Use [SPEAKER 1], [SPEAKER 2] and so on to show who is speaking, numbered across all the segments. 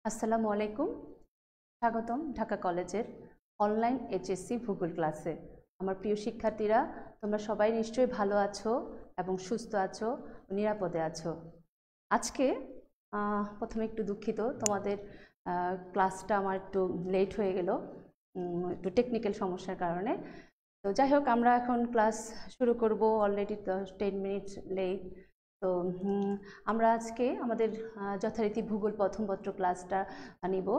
[SPEAKER 1] আসসালামু আলাইকুম। স্বাগতম ঢাকা কলেজের অনলাইন এইচএসসি ভূগোল ক্লাসে। আমার প্রিয় শিক্ষার্থীরা, তোমরা সবাই নিশ্চয়ই ভালো আছো এবং সুস্থ আছো, নিরাপদে আছো। আজকে প্রথমে একটু দুঃখিত, তোমাদের ক্লাসটা আমার একটু লেট হয়ে গেল, একটু টেকনিক্যাল সমস্যার কারণে। তো যাই হোক, আমরা এখন ক্লাস শুরু করব, অলরেডি 10 মিনিটস লেট। তো আমরা আজকে আমাদের যথারীতি ভূগোল প্রথম পত্র ক্লাসটা নিব,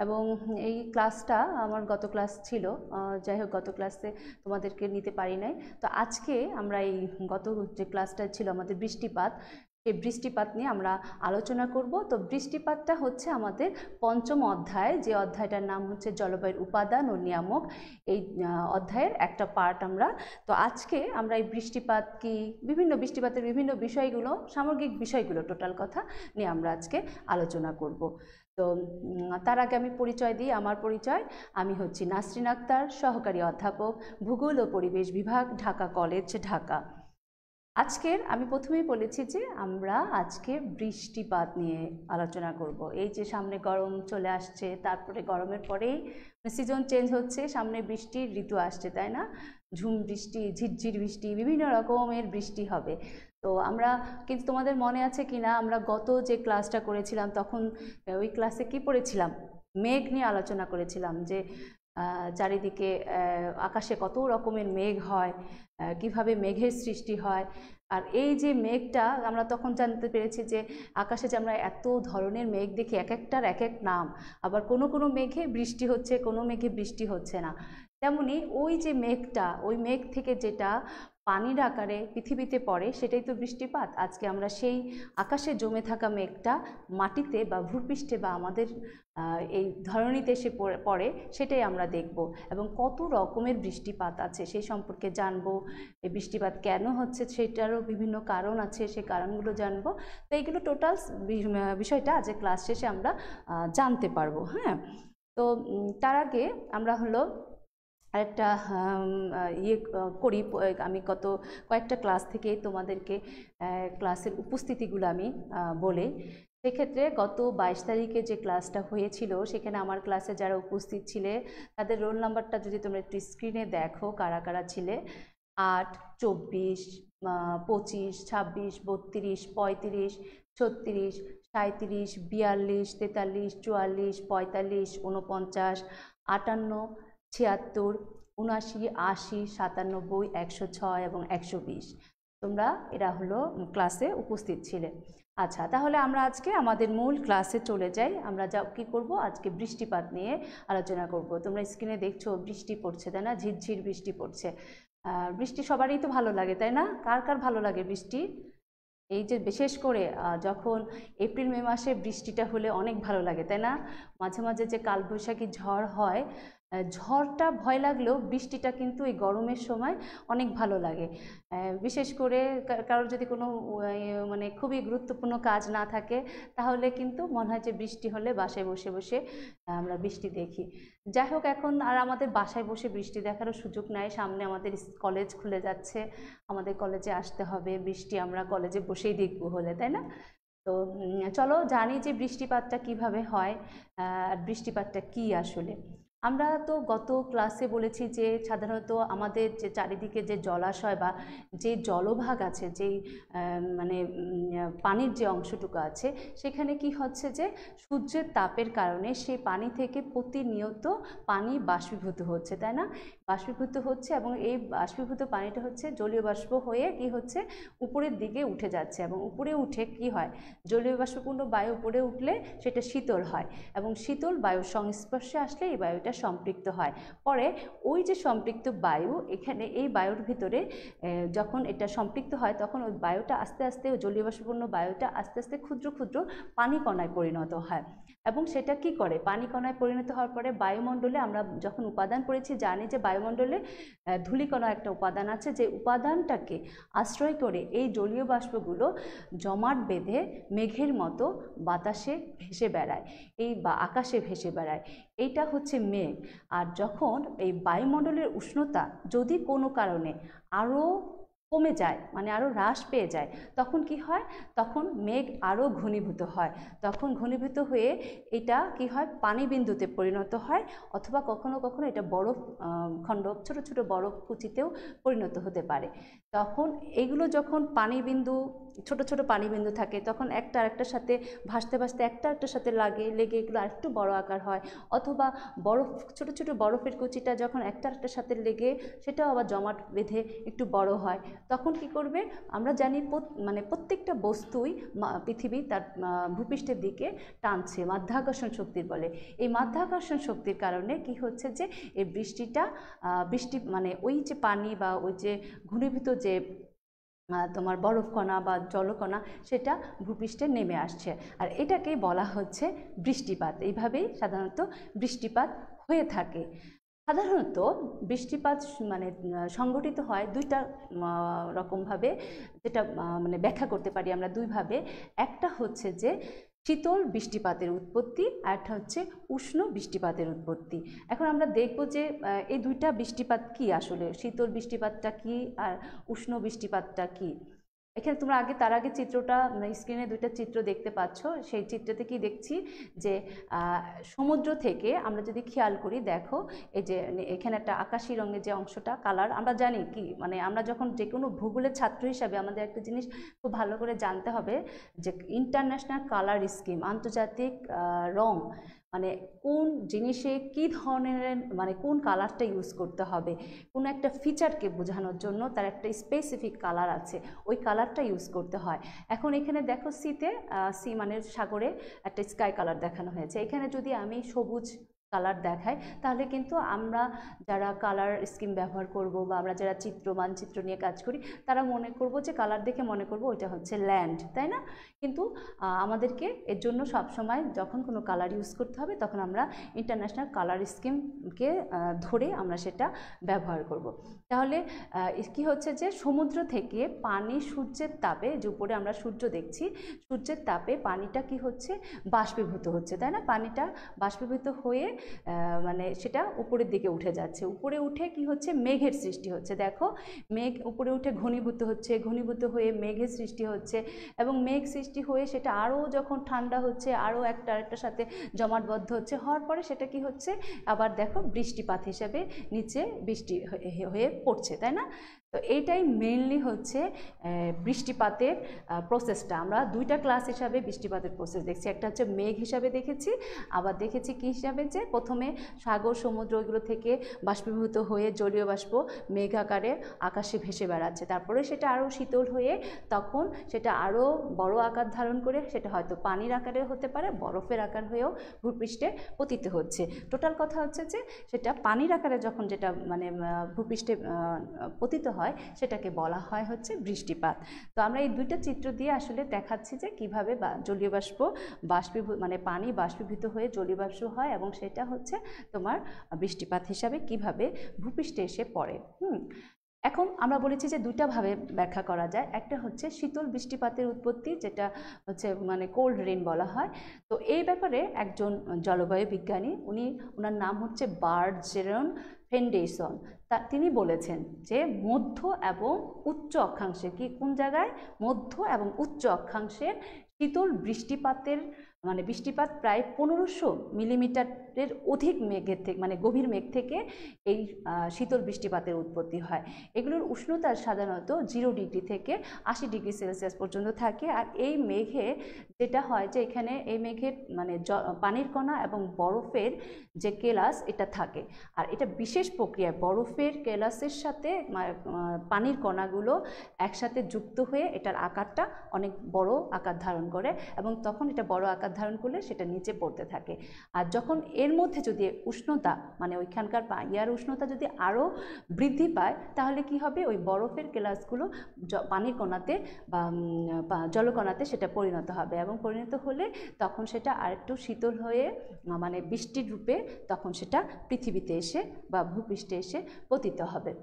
[SPEAKER 1] এবং এই ক্লাসটা আমার গত ক্লাস ছিল, যাই হোক গত ক্লাসে তোমাদেরকে নিতে পারি নাই। তো আজকে আমরা এই গত যে ক্লাসটা ছিল আমাদের বৃষ্টিপাত, এই বৃষ্টিপাত নিয়ে আমরা আলোচনা করব। তো বৃষ্টিপাতটা হচ্ছে আমাদের পঞ্চম অধ্যায়, যে অধ্যায়টার নাম হচ্ছে জলবায়ুর উপাদান ও নিয়ামক, এই অধ্যায়ের একটা পার্ট আমরা। তো আজকে আমরা এই বৃষ্টিপাত কি, বৃষ্টিপাতের বিভিন্ন বিষয়গুলো, সামগ্রিক বিষয়গুলো টোটাল কথা নিয়ে আমরা আজকে আলোচনা করব। তো তার আগে আমি পরিচয় দিই, আমার পরিচয়। আমি হচ্ছি নাসরিন আক্তার, সহকারী অধ্যাপক, ভূগোল ও পরিবেশ বিভাগ, ঢাকা কলেজ, ঢাকা। আজকের আমি প্রথমেই বলেছি যে আমরা আজকে বৃষ্টিপাত নিয়ে আলোচনা করব। এই যে সামনে গরম চলে আসছে, তারপরে গরমের পরেই সিজন চেঞ্জ হচ্ছে, সামনে বৃষ্টির ঋতু আসছে, তাই না? ঝুম বৃষ্টি, ঝিরঝির বৃষ্টি, বিভিন্ন রকমের বৃষ্টি হবে। তো আমরা কিন্তু, তোমাদের মনে আছে কি না, আমরা গত যে ক্লাসটা করেছিলাম তখন ওই ক্লাসে কি পড়েছিলাম? মেঘ নিয়ে আলোচনা করেছিলাম, যে চারিদিকে আকাশে কত রকমের মেঘ হয়, কিভাবে মেঘের সৃষ্টি হয়। আর এই যে মেঘটা, আমরা তখন জানতে পেরেছি যে আকাশে যে আমরা এত ধরনের মেঘ দেখি, এক একটার এক এক নাম। আবার কোনো কোনো মেঘে বৃষ্টি হচ্ছে, কোনো মেঘে বৃষ্টি হচ্ছে না। তেমনি ওই যে মেঘটা, ওই মেঘ থেকে যেটা পানির আকারে পৃথিবীতে পড়ে, সেটাই তো বৃষ্টিপাত। আজকে আমরা সেই আকাশে জমে থাকা মেঘটা মাটিতে বা ভূপৃষ্ঠে বা আমাদের এই ধরণীতে এসে পড়ে, সেটাই আমরা দেখব। এবং কত রকমের বৃষ্টিপাত আছে সেই সম্পর্কে জানবো। এই বৃষ্টিপাত কেন হচ্ছে সেটারও বিভিন্ন কারণ আছে, সেই কারণগুলো জানবো। তো এইগুলো টোটাল বিষয়টা আজ ক্লাস শেষে আমরা জানতে পারবো। হ্যাঁ, তো তার আগে আমরা হলো আরেকটা করি। আমি গত কয়েকটা ক্লাস থেকে তোমাদেরকে ক্লাসের উপস্থিতিগুলো আমি বলি। সেক্ষেত্রে গত 22 তারিখে যে ক্লাসটা হয়েছিল, সেখানে আমার ক্লাসে যারা উপস্থিত ছিলে তাদের রোল নাম্বারটা যদি তোমরা একটু স্ক্রিনে দেখো, কারা কারা ছিলে। 8, 24, 25, 26, 32, 35, 36, 37, 42, 43, 44, 45, 49, 58, 76, 79, 80, 97, 106 এবং 120। তোমরা এরা হলো ক্লাসে উপস্থিত ছিলে। আচ্ছা, তাহলে আমরা আজকে আমাদের মূল ক্লাসে চলে যাই। আমরা যা কি করব, আজকে বৃষ্টিপাত নিয়ে আলোচনা করব। তোমরা স্ক্রিনে দেখছো বৃষ্টি পড়ছে, তাই না? ঝিরঝির বৃষ্টি পড়ছে। বৃষ্টি সবারই তো ভালো লাগে, তাই না? কার কার ভালো লাগে বৃষ্টি? এই যে বিশেষ করে যখন এপ্রিল মে মাসে বৃষ্টিটা হলে অনেক ভালো লাগে, তাই না? মাঝে মাঝে যে কালবৈশাখী ঝড় হয়, ঝড়টা ভয় লাগলেও বৃষ্টিটা কিন্তু এই গরমের সময় অনেক ভালো লাগে। বিশেষ করে কারোর যদি কোনো মানে খুবই গুরুত্বপূর্ণ কাজ না থাকে, তাহলে কিন্তু মনে হয় যে বৃষ্টি হলে বাসায় বসে বসে আমরা বৃষ্টি দেখি। যাই হোক, এখন আর আমাদের বাসায় বসে বৃষ্টি দেখারও সুযোগ নাই। সামনে আমাদের কলেজ খুলে যাচ্ছে, আমাদের কলেজে আসতে হবে, বৃষ্টি আমরা কলেজে বসেই দেখবো হলে, তাই না? তো চলো জানি যে বৃষ্টিপাতটা কিভাবে হয়, আর বৃষ্টিপাতটা কি আসলে। আমরা তো গত ক্লাসে বলেছি যে সাধারণত আমাদের যে চারিদিকে যে জলাশয় বা যে জলভাগ আছে, যেই মানে পানির যে অংশটুকু আছে, সেখানে কি হচ্ছে যে সূর্যের তাপের কারণে সেই পানি থেকে প্রতিনিয়ত পানি বাষ্পীভূত হচ্ছে, তাই না? বাষ্পীভূত হচ্ছে, এবং এই বাষ্পীভূত পানিটা হচ্ছে জলীয় বাষ্প হয়ে কি হচ্ছে, উপরের দিকে উঠে যাচ্ছে। এবং উপরে উঠে কি হয়, জলীয় বাষ্পপূর্ণ বায়ু উপরে উঠলে সেটা শীতল হয়, এবং শীতল বায়ুর সংস্পর্শে আসলে এই বায়ুটা সম্পৃক্ত হয়। পরে ওই যে সম্পৃক্ত বায়ু, এখানে এই বায়ুর ভিতরে যখন এটা সম্পৃক্ত হয়, তখন ওই বায়ুটা আস্তে আস্তে, জলীয় বাষ্পপূর্ণ বায়ুটা আস্তে আস্তে ক্ষুদ্র ক্ষুদ্র পানি কণায় পরিণত হয়। এবং সেটা কি করে, পানি কণায় পরিণত হওয়ার পরে বায়ুমণ্ডলে, আমরা যখন উপাদান পড়েছি জানি যে বায়ুমণ্ডলে ধূলিকণা একটা উপাদান আছে, যে উপাদানটাকে আশ্রয় করে এই জলীয় বাষ্পগুলো জমাট বেঁধে মেঘের মতো বাতাসে ভেসে বেড়ায়, এই বা আকাশে ভেসে বেড়ায়। এইটা হচ্ছে মেঘ। আর যখন এই বায়ুমণ্ডলের উষ্ণতা যদি কোনো কারণে আরও কমে যায়, মানে আরও হ্রাস পেয়ে যায়, তখন কি হয়, তখন মেঘ আরও ঘনীভূত হয়। তখন ঘনীভূত হয়ে এটা কি হয়, পানিবিন্দুতে পরিণত হয়, অথবা কখনো কখনো এটা বরফ খণ্ড, ছোট ছোট বরফ কুচিতেও পরিণত হতে পারে। তখন এগুলো যখন পানিবিন্দু, ছোট ছোট পানিবিন্দু থাকে, তখন একটা আরেকটার সাথে ভাসতে ভাসতে একটা আরেকটার সাথে লেগে এগুলো আরেকটু বড় আকার হয়, অথবা বরফ, ছোট ছোট বরফের কুচিটা যখন একটা আরেকটার সাথে লেগে সেটাও আবার জমাট বেঁধে একটু বড় হয়, তখন কি করবে, আমরা জানি মানে প্রত্যেকটা বস্তুই পৃথিবী তার ভূপৃষ্ঠের দিকে টানছে মাধ্যাকর্ষণ শক্তির বলে। এই মাধ্যাকর্ষণ শক্তির কারণে কি হচ্ছে যে এই বৃষ্টি মানে ওই যে পানি বা ওই যে ঘনীভূত যে তোমার বরফকণা বা জলকণা সেটা ভূপৃষ্ঠে নেমে আসছে, আর এটাকেই বলা হচ্ছে বৃষ্টিপাত। এইভাবেই সাধারণত বৃষ্টিপাত হয়ে থাকে। সাধারণত বৃষ্টিপাত মানে সংঘটিত হয় দুইটা রকমভাবে, যেটা মানে ব্যাখ্যা করতে পারি আমরা দুইভাবে। একটা হচ্ছে যে শীতল বৃষ্টিপাতের উৎপত্তি, আর একটা হচ্ছে উষ্ণ বৃষ্টিপাতের উৎপত্তি। এখন আমরা দেখব যে এই দুইটা বৃষ্টিপাত কি, আসলে শীতল বৃষ্টিপাতটা কি আর উষ্ণ বৃষ্টিপাতটা কি। এখানে তোমরা তার আগে চিত্রটা, স্ক্রিনে দুইটা চিত্র দেখতে পাচ্ছ, সেই চিত্রতে কি দেখছি যে সমুদ্র থেকে আমরা যদি খেয়াল করি, দেখো এই যে এখানে একটা আকাশি রঙের যে অংশটা কালার, আমরা জানি কি, মানে আমরা যখন যে কোনো ভূগোলের ছাত্র হিসাবে আমাদের একটা জিনিস খুব ভালো করে জানতে হবে যে ইন্টারন্যাশনাল কালার স্কিম, আন্তর্জাতিক রং, মানে কোন জিনিসে কি ধরনের, মানে কোন কালারটা ইউজ করতে হবে, কোনো একটা ফিচারকে বোঝানোর জন্য তার একটা স্পেসিফিক কালার আছে, ওই কালারটা ইউজ করতে হয়। এখন এখানে দেখো সি মানে সাগরে একটা স্কাই কালার দেখানো হয়েছে। এখানে যদি আমি সবুজ কালার দেখাই, তাহলে কিন্তু আমরা যারা কালার স্কিম ব্যবহার করব বা আমরা যারা মানচিত্র নিয়ে কাজ করি, তারা মনে করব যে কালার দেখে মনে করব ওইটা হচ্ছে ল্যান্ড, তাই না? কিন্তু আমাদেরকে এর জন্য সবসময় যখন কোনো কালার ইউজ করতে হবে, তখন আমরা ইন্টারন্যাশনাল কালার স্কিমকে ধরে আমরা সেটা ব্যবহার করব। তাহলে কি হচ্ছে যে সমুদ্র থেকে পানি সূর্যের তাপে, যে উপরে আমরা সূর্য দেখছি, সূর্যের তাপে পানিটা কি হচ্ছে, বাষ্পীভূত হচ্ছে, তাই না? পানিটা বাষ্পীভূত হয়ে মানে সেটা উপরের দিকে উঠে যাচ্ছে, উপরে উঠে কি হচ্ছে, মেঘের সৃষ্টি হচ্ছে। দেখো মেঘ উপরে উঠে ঘনীভূত হচ্ছে, ঘনীভূত হয়ে মেঘের সৃষ্টি হচ্ছে, এবং মেঘ সৃষ্টি হয়ে সেটা আরও যখন ঠান্ডা হচ্ছে, আরও একটা আরেকটার সাথে জমাটবদ্ধ হওয়ার পরে সেটা কি হচ্ছে, আবার দেখো বৃষ্টিপাত হিসেবে নিচে বৃষ্টি হয়ে পড়ছে, তাই না? তো এইটাই মেইনলি হচ্ছে বৃষ্টিপাতের প্রসেসটা। আমরা দুইটা ক্লাস হিসাবে বৃষ্টিপাতের প্রসেস দেখছি, একটা হচ্ছে মেঘ হিসাবে দেখেছি, আবার দেখেছি কি হিসাবে, যে প্রথমে সাগর সমুদ্র ওইগুলো থেকে বাষ্পীভূত হয়ে জলীয় বাষ্প মেঘ আকারে আকাশে ভেসে বেড়াচ্ছে, তারপরে সেটা আরও শীতল হয়ে তখন সেটা আরও বড় আকার ধারণ করে, সেটা হয়তো পানির আকারে হতে পারে, বরফের আকার হয়েও ভূপৃষ্ঠে পতিত হচ্ছে। টোটাল কথা হচ্ছে যে সেটা পানির আকারে যখন যেটা মানে ভূপৃষ্ঠে পতিত হয়, সেটাকে বলা হয় হচ্ছে বৃষ্টিপাত। তো আমরা এই দুইটা চিত্র দিয়ে আসলে দেখাচ্ছি যে কিভাবে জলীয় বাষ্প মানে পানি বাষ্পীভূত হয়ে জলীয় বাষ্প হয়, এবং সেটা হচ্ছে তোমার বৃষ্টিপাত হিসাবে কিভাবে ভূপৃষ্ঠে এসে পড়ে। এখন আমরা বলেছি যে দুইটা ভাবে ব্যাখ্যা করা যায়। একটা হচ্ছে শীতল বৃষ্টিপাতের উৎপত্তি, যেটা হচ্ছে মানে কোল্ড রেন বলা হয়। তো এই ব্যাপারে একজন জলবায়ু বিজ্ঞানী, ওনার নাম হচ্ছে বার্জেরন ফেন্ডেসন, তিনি বলেছেন যে মধ্য এবং উচ্চ অক্ষাংশে, কোন জায়গায়, মধ্য এবং উচ্চ অক্ষাংশের শীতল বৃষ্টিপাতের মানে বৃষ্টিপাত প্রায় 1500 মিলিমিটারের অধিক মেঘের থেকে, মানে গভীর মেঘ থেকে এই শীতল বৃষ্টিপাতের উৎপত্তি হয়। এগুলোর উষ্ণতা সাধারণত 0 ডিগ্রি থেকে 80 ডিগ্রি সেলসিয়াস পর্যন্ত থাকে। আর এই মেঘে যেটা হয় যে এখানে এই মেঘের মানে পানির কণা এবং বরফের যে কেলাস এটা থাকে, আর এটা বিশেষ প্রক্রিয়ায় বরফের কেলাসের সাথে পানির কণাগুলো একসাথে যুক্ত হয়ে এটার আকারটা অনেক বড় আকার ধারণ করে, এবং তখন এটা বড় আকার ধারণ করলে সেটা নিচে পড়তে থাকে। আর যখন এর মধ্যে যদি উষ্ণতা, মানে ওইখানকার ইয়ার উষ্ণতা যদি আরও বৃদ্ধি পায়, তাহলে কি হবে, ওই বরফের কেলাসগুলো পানির কণাতে বা জলকণাতে সেটা পরিণত হবে, এবং পরিণত হলে তখন সেটা আরেকটু শীতল হয়ে মানে বৃষ্টির রূপে তখন সেটা পৃথিবীতে এসে বা ভূপৃষ্ঠে এসে পতিত হবে।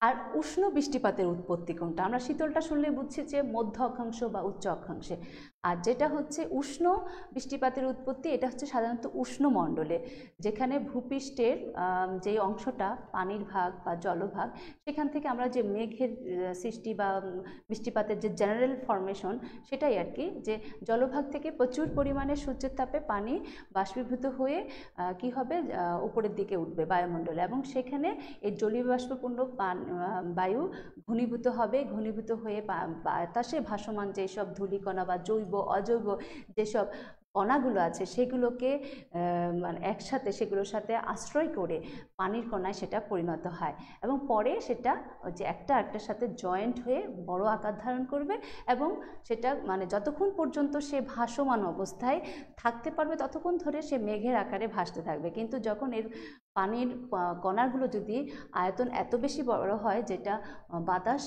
[SPEAKER 1] আর উষ্ণ বৃষ্টিপাতের উৎপত্তি কোনটা? আমরা শীতলটা শুনলে বুঝছি যে মধ্য অক্ষাংশ বা উচ্চ অক্ষাংশে, আর যেটা হচ্ছে উষ্ণ বৃষ্টিপাতের উৎপত্তি, এটা হচ্ছে সাধারণত উষ্ণমণ্ডলে, যেখানে ভূপৃষ্ঠের যে অংশটা পানির ভাগ বা জলভাগ, সেখান থেকে আমরা যে মেঘের সৃষ্টি বা বৃষ্টিপাতের যে জেনারেল ফরমেশন, সেটাই আর কি, যে জলভাগ থেকে প্রচুর পরিমাণে সূর্যের তাপে পানি বাষ্পীভূত হয়ে কি হবে, উপরের দিকে উঠবে বায়ুমণ্ডলে, এবং সেখানে এই জলীয় বাষ্পপূর্ণ বায়ু ঘনীভূত হবে, ঘনীভূত হয়ে বাতাসে ভাসমান যেসব ধূলিকণা বা জৈব অজৈব যেসব কণাগুলো আছে সেগুলোকে মানে একসাথে সেগুলোর সাথে আশ্রয় করে পানির কণায় সেটা পরিণত হয়, এবং পরে সেটা যে একটা একটার সাথে জয়েন্ট হয়ে বড় আকার ধারণ করবে, এবং সেটা মানে যতক্ষণ পর্যন্ত সে ভাসমান অবস্থায় থাকতে পারবে ততক্ষণ ধরে সে মেঘের আকারে ভাসতে থাকবে। কিন্তু যখন এর পানির কণাগুলো যদি আয়তন এত বেশি বড় হয় যেটা বাতাস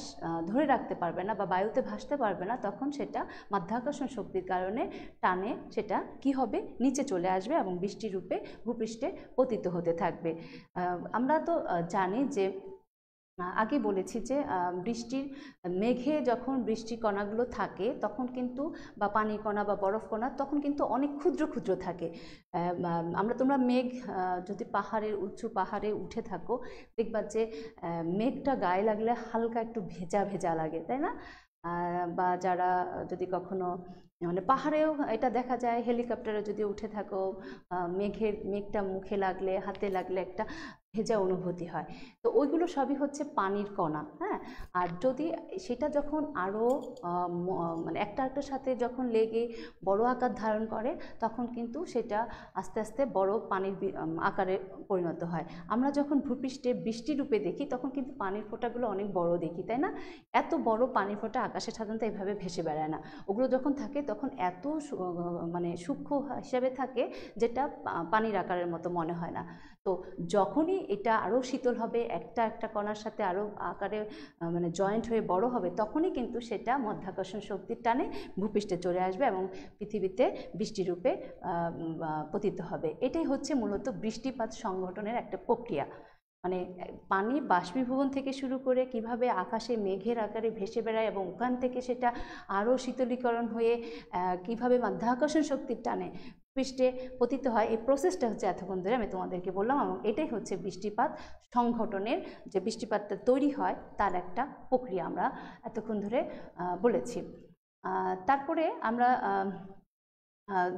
[SPEAKER 1] ধরে রাখতে পারবে না বা বায়ুতে ভাসতে পারবে না, তখন সেটা মাধ্যাকর্ষণ শক্তির কারণে টানে সেটা কি হবে, নিচে চলে আসবে এবং বৃষ্টি রূপে ভূপৃষ্ঠে পতিত হতে থাকবে। আমরা তো জানি যে আগে বলেছি যে বৃষ্টির মেঘে যখন বৃষ্টির কণাগুলো থাকে তখন কিন্তু, বা পানির কণা বা বরফ কণা, তখন কিন্তু অনেক ক্ষুদ্র ক্ষুদ্র থাকে। তোমরা মেঘ যদি পাহাড়ের উঁচু পাহাড়ে উঠে থাকো, দেখবা যে মেঘটা গায়ে লাগলে হালকা একটু ভেজা ভেজা লাগে, তাই না? বা যারা যদি কখনো মানে পাহাড়েও এটা দেখা যায়, হেলিকপ্টারে যদি উঠে থাকো, মেঘটা মুখে লাগলে হাতে লাগলে একটা ভেজা অনুভূতি হয়। তো ওইগুলো সবই হচ্ছে পানির কণা, হ্যাঁ। আর যদি সেটা যখন আরও মানে একটা একটার সাথে যখন লেগে বড় আকার ধারণ করে, তখন কিন্তু সেটা আস্তে আস্তে বড় পানির আকারে পরিণত হয়। আমরা যখন ভূপৃষ্ঠে বৃষ্টি রূপে দেখি তখন কিন্তু পানির ফোঁটাগুলো অনেক বড় দেখি, তাই না? এত বড় পানির ফোঁটা আকাশে সাধারণত এভাবে ভেসে বেড়ায় না। ওগুলো যখন থাকে তখন এত মানে সূক্ষ্ম হিসাবে থাকে যেটা পানির আকারের মতো মনে হয় না। তো যখনই এটা আরও শীতল হবে, একটা একটা কণার সাথে আরও আকারে মানে জয়েন্ট হয়ে বড় হবে, তখনই কিন্তু সেটা মাধ্যাকর্ষণ শক্তির টানে ভূপৃষ্ঠে চলে আসবে এবং পৃথিবীতে বৃষ্টিরূপে পতিত হবে। এটাই হচ্ছে মূলত বৃষ্টিপাত সংঘটনের একটা প্রক্রিয়া। মানে পানি বাষ্পীভবন থেকে শুরু করে কিভাবে আকাশে মেঘের আকারে ভেসে বেড়ায় এবং ওখান থেকে সেটা আরও শীতলীকরণ হয়ে কিভাবে মাধ্যাকর্ষণ শক্তির টানে পৃষ্ঠে পতিত হয়, এই প্রসেসটা হচ্ছে এতক্ষণ ধরে আমি তোমাদেরকে বললাম, এবং এটাই হচ্ছে বৃষ্টিপাত সংঘটনের, যে বৃষ্টিপাতটা তৈরি হয় তার একটা প্রক্রিয়া আমরা এতক্ষণ ধরে বলেছি। তারপরে আমরা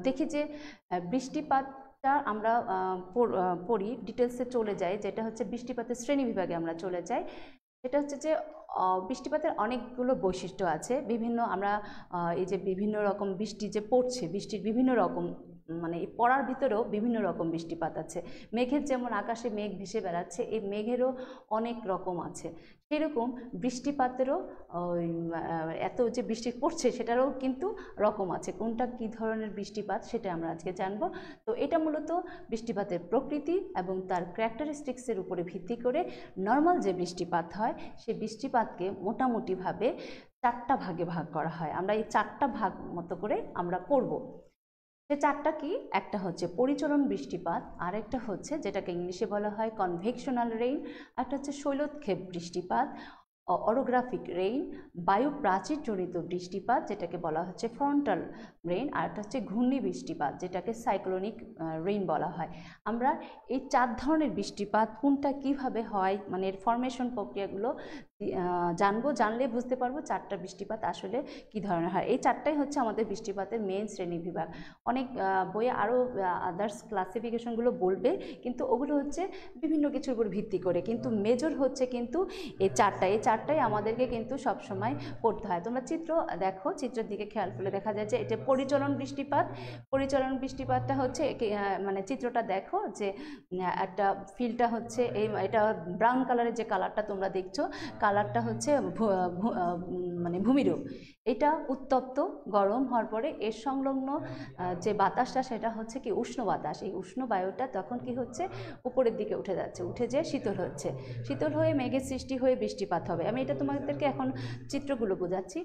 [SPEAKER 1] দেখি যে বৃষ্টিপাতটা আমরা পড়ি, ডিটেলসে চলে যাই, যেটা হচ্ছে বৃষ্টিপাতের শ্রেণীবিভাগে আমরা চলে যাই। সেটা হচ্ছে যে বৃষ্টিপাতের অনেকগুলো বৈশিষ্ট্য আছে, বিভিন্ন আমরা এই যে বিভিন্ন রকম বৃষ্টি যে পড়ছে, বৃষ্টির বিভিন্ন রকম মানে এই পড়ার ভিতরেও বিভিন্ন রকম বৃষ্টিপাত আছে। মেঘের যেমন আকাশে মেঘ ভেসে বেড়াচ্ছে, এই মেঘেরও অনেক রকম আছে। সেরকম বৃষ্টিপাতেরও এত যে বৃষ্টি পড়ছে সেটারও কিন্তু রকম আছে। কোনটা কী ধরনের বৃষ্টিপাত সেটা আমরা আজকে জানব। তো এটা মূলত বৃষ্টিপাতের প্রকৃতি এবং তার ক্যারেক্টারিস্টিক্সের উপরে ভিত্তি করে নর্মাল যে বৃষ্টিপাত হয় সেই বৃষ্টিপাতকে মোটামুটিভাবে 4টা ভাগে ভাগ করা হয়। আমরা এই 4টা ভাগ মতো করে আমরা পড়ব। সে 4টা কি? একটা হচ্ছে পরিচলন বৃষ্টিপাত, আরেকটা হচ্ছে যেটাকে ইংলিশে বলা হয় কনভেকশনাল রেইন, একটা হচ্ছে শৈলক্ষেপ বৃষ্টিপাত, অরোগ্রাফিক রেইন, বায়ু প্রাচীরজনিত বৃষ্টিপাত যেটাকে বলা হচ্ছে ফ্রন্টাল রেইন, আর একটা হচ্ছে ঘূর্ণি বৃষ্টিপাত যেটাকে সাইক্লোনিক রেইন বলা হয়। আমরা এই 4 ধরনের বৃষ্টিপাত কোনটা কিভাবে হয়, মানে এর ফরমেশন প্রক্রিয়াগুলো জানবো, জানলে বুঝতে পারবো 4টা বৃষ্টিপাত আসলে কি ধরনের হয়। এই 4টাই হচ্ছে আমাদের বৃষ্টিপাতের মেইন শ্রেণী বিভাগ। অনেক বইয়ে আরও আদার্স ক্লাসিফিকেশনগুলো বলবে, কিন্তু ওগুলো হচ্ছে বিভিন্ন কিছুর উপর ভিত্তি করে, কিন্তু মেজর হচ্ছে কিন্তু এই 4টাই আমাদেরকে কিন্তু সবসময় পড়তে হয়। তোমরা চিত্র দেখো, চিত্রের দিকে খেয়াল করলে দেখা যায় যে এটা পরিচলন বৃষ্টিপাত। পরিচলন বৃষ্টিপাতটা হচ্ছে মানে চিত্রটা দেখো যে একটা ফিল্ডটা হচ্ছে এটা ব্রাউন কালারের যে কালারটা তোমরা দেখছো, কালারটা হচ্ছে মানে ভূমিরূপ। এটা উত্তপ্ত গরম হওয়ার পরে এর সংলগ্ন যে বাতাসটা সেটা হচ্ছে কি উষ্ণ বাতাস। এই উষ্ণ বায়ুটা তখন কি হচ্ছে, উপরের দিকে উঠে যাচ্ছে, উঠে যেয়ে শীতল হচ্ছে, শীতল হয়ে মেঘের সৃষ্টি হয়ে বৃষ্টিপাত হবে। আমি এটা তোমাদেরকে এখন চিত্রগুলো বোঝাচ্ছি।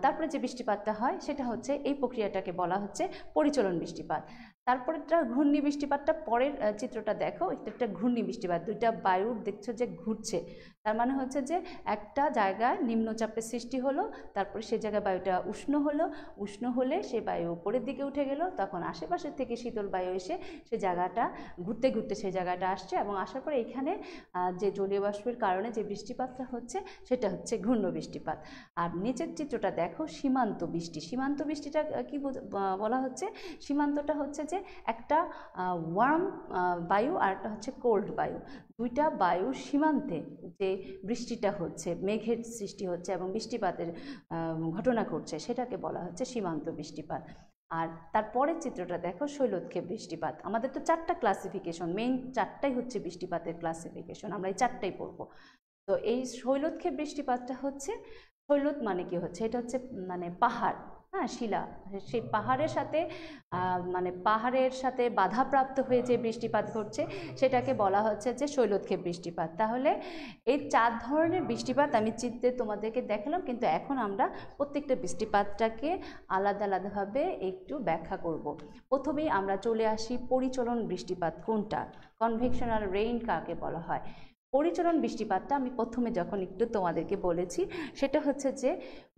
[SPEAKER 1] তারপরে যে বৃষ্টিপাতটা হয় সেটা হচ্ছে, এই প্রক্রিয়াটাকে বলা হচ্ছে পরিচলন বৃষ্টিপাত। তারপরেরটা ঘূর্ণি বৃষ্টিপাতটা পরের চিত্রটা দেখো, এটা একটা ঘূর্ণি বৃষ্টিপাত, দুইটা বায়ুর দেখছো যে ঘুরছে, তার মানে হচ্ছে যে একটা জায়গায় নিম্নচাপের সৃষ্টি হলো, তারপরে সেই জায়গায় বায়ুটা উষ্ণ হলো, উষ্ণ হলে সেই বায়ু উপরের দিকে উঠে গেল, তখন আশেপাশের থেকে শীতল বায়ু এসে সেই জায়গাটা ঘুরতে ঘুরতে সেই জায়গাটা আসছে, এবং আসার পরে এখানে যে জলীয় বাষ্পের কারণে যে বৃষ্টিপাতটা হচ্ছে সেটা হচ্ছে ঘূর্ণ বৃষ্টিপাত। আর নিচের চিত্রটা দেখো সীমান্ত বৃষ্টি। সীমান্ত বৃষ্টিটা কি বলা হচ্ছে? সীমান্তটা হচ্ছে যে একটা ওয়ার্ম বায়ু আর একটা হচ্ছে কোল্ড বায়ু, দুইটা বায়ুর সীমান্তে যে বৃষ্টিটা হচ্ছে, মেঘের সৃষ্টি হচ্ছে এবং বৃষ্টিপাতের ঘটনা ঘটছে, সেটাকে বলা হচ্ছে সীমান্ত বৃষ্টিপাত। আর তারপরের চিত্রটা দেখো শৈলোৎক্ষেপ বৃষ্টিপাত। আমাদের তো চারটা ক্লাসিফিকেশন, মেইন চারটাই হচ্ছে বৃষ্টিপাতের ক্লাসিফিকেশন, আমরা এই চারটাই পড়বো। তো এই শৈলোৎক্ষেপ বৃষ্টিপাতটা হচ্ছে, শৈলোত মানে কি হচ্ছে, এটা হচ্ছে মানে পাহাড়, হ্যাঁ, শিলা, সেই পাহাড়ের সাথে মানে পাহাড়ের সাথে বাধাপ্রাপ্ত হয়ে যে বৃষ্টিপাত ঘটছে সেটাকে বলা হচ্ছে যে শৈলোৎক্ষেপ বৃষ্টিপাত। তাহলে এই চার ধরনের বৃষ্টিপাত আমি চিত্রে তোমাদেরকে দেখালাম, কিন্তু এখন আমরা প্রত্যেকটা বৃষ্টিপাতটাকে আলাদা আলাদাভাবে একটু ব্যাখ্যা করব। প্রথমেই আমরা চলে আসি পরিচলন বৃষ্টিপাত কোনটা, কনভেকশনাল রেইন কাকে বলা হয়। পরিচলন বৃষ্টিপাতটা আমি প্রথমে যখন একটু তোমাদেরকে বলেছি, সেটা হচ্ছে যে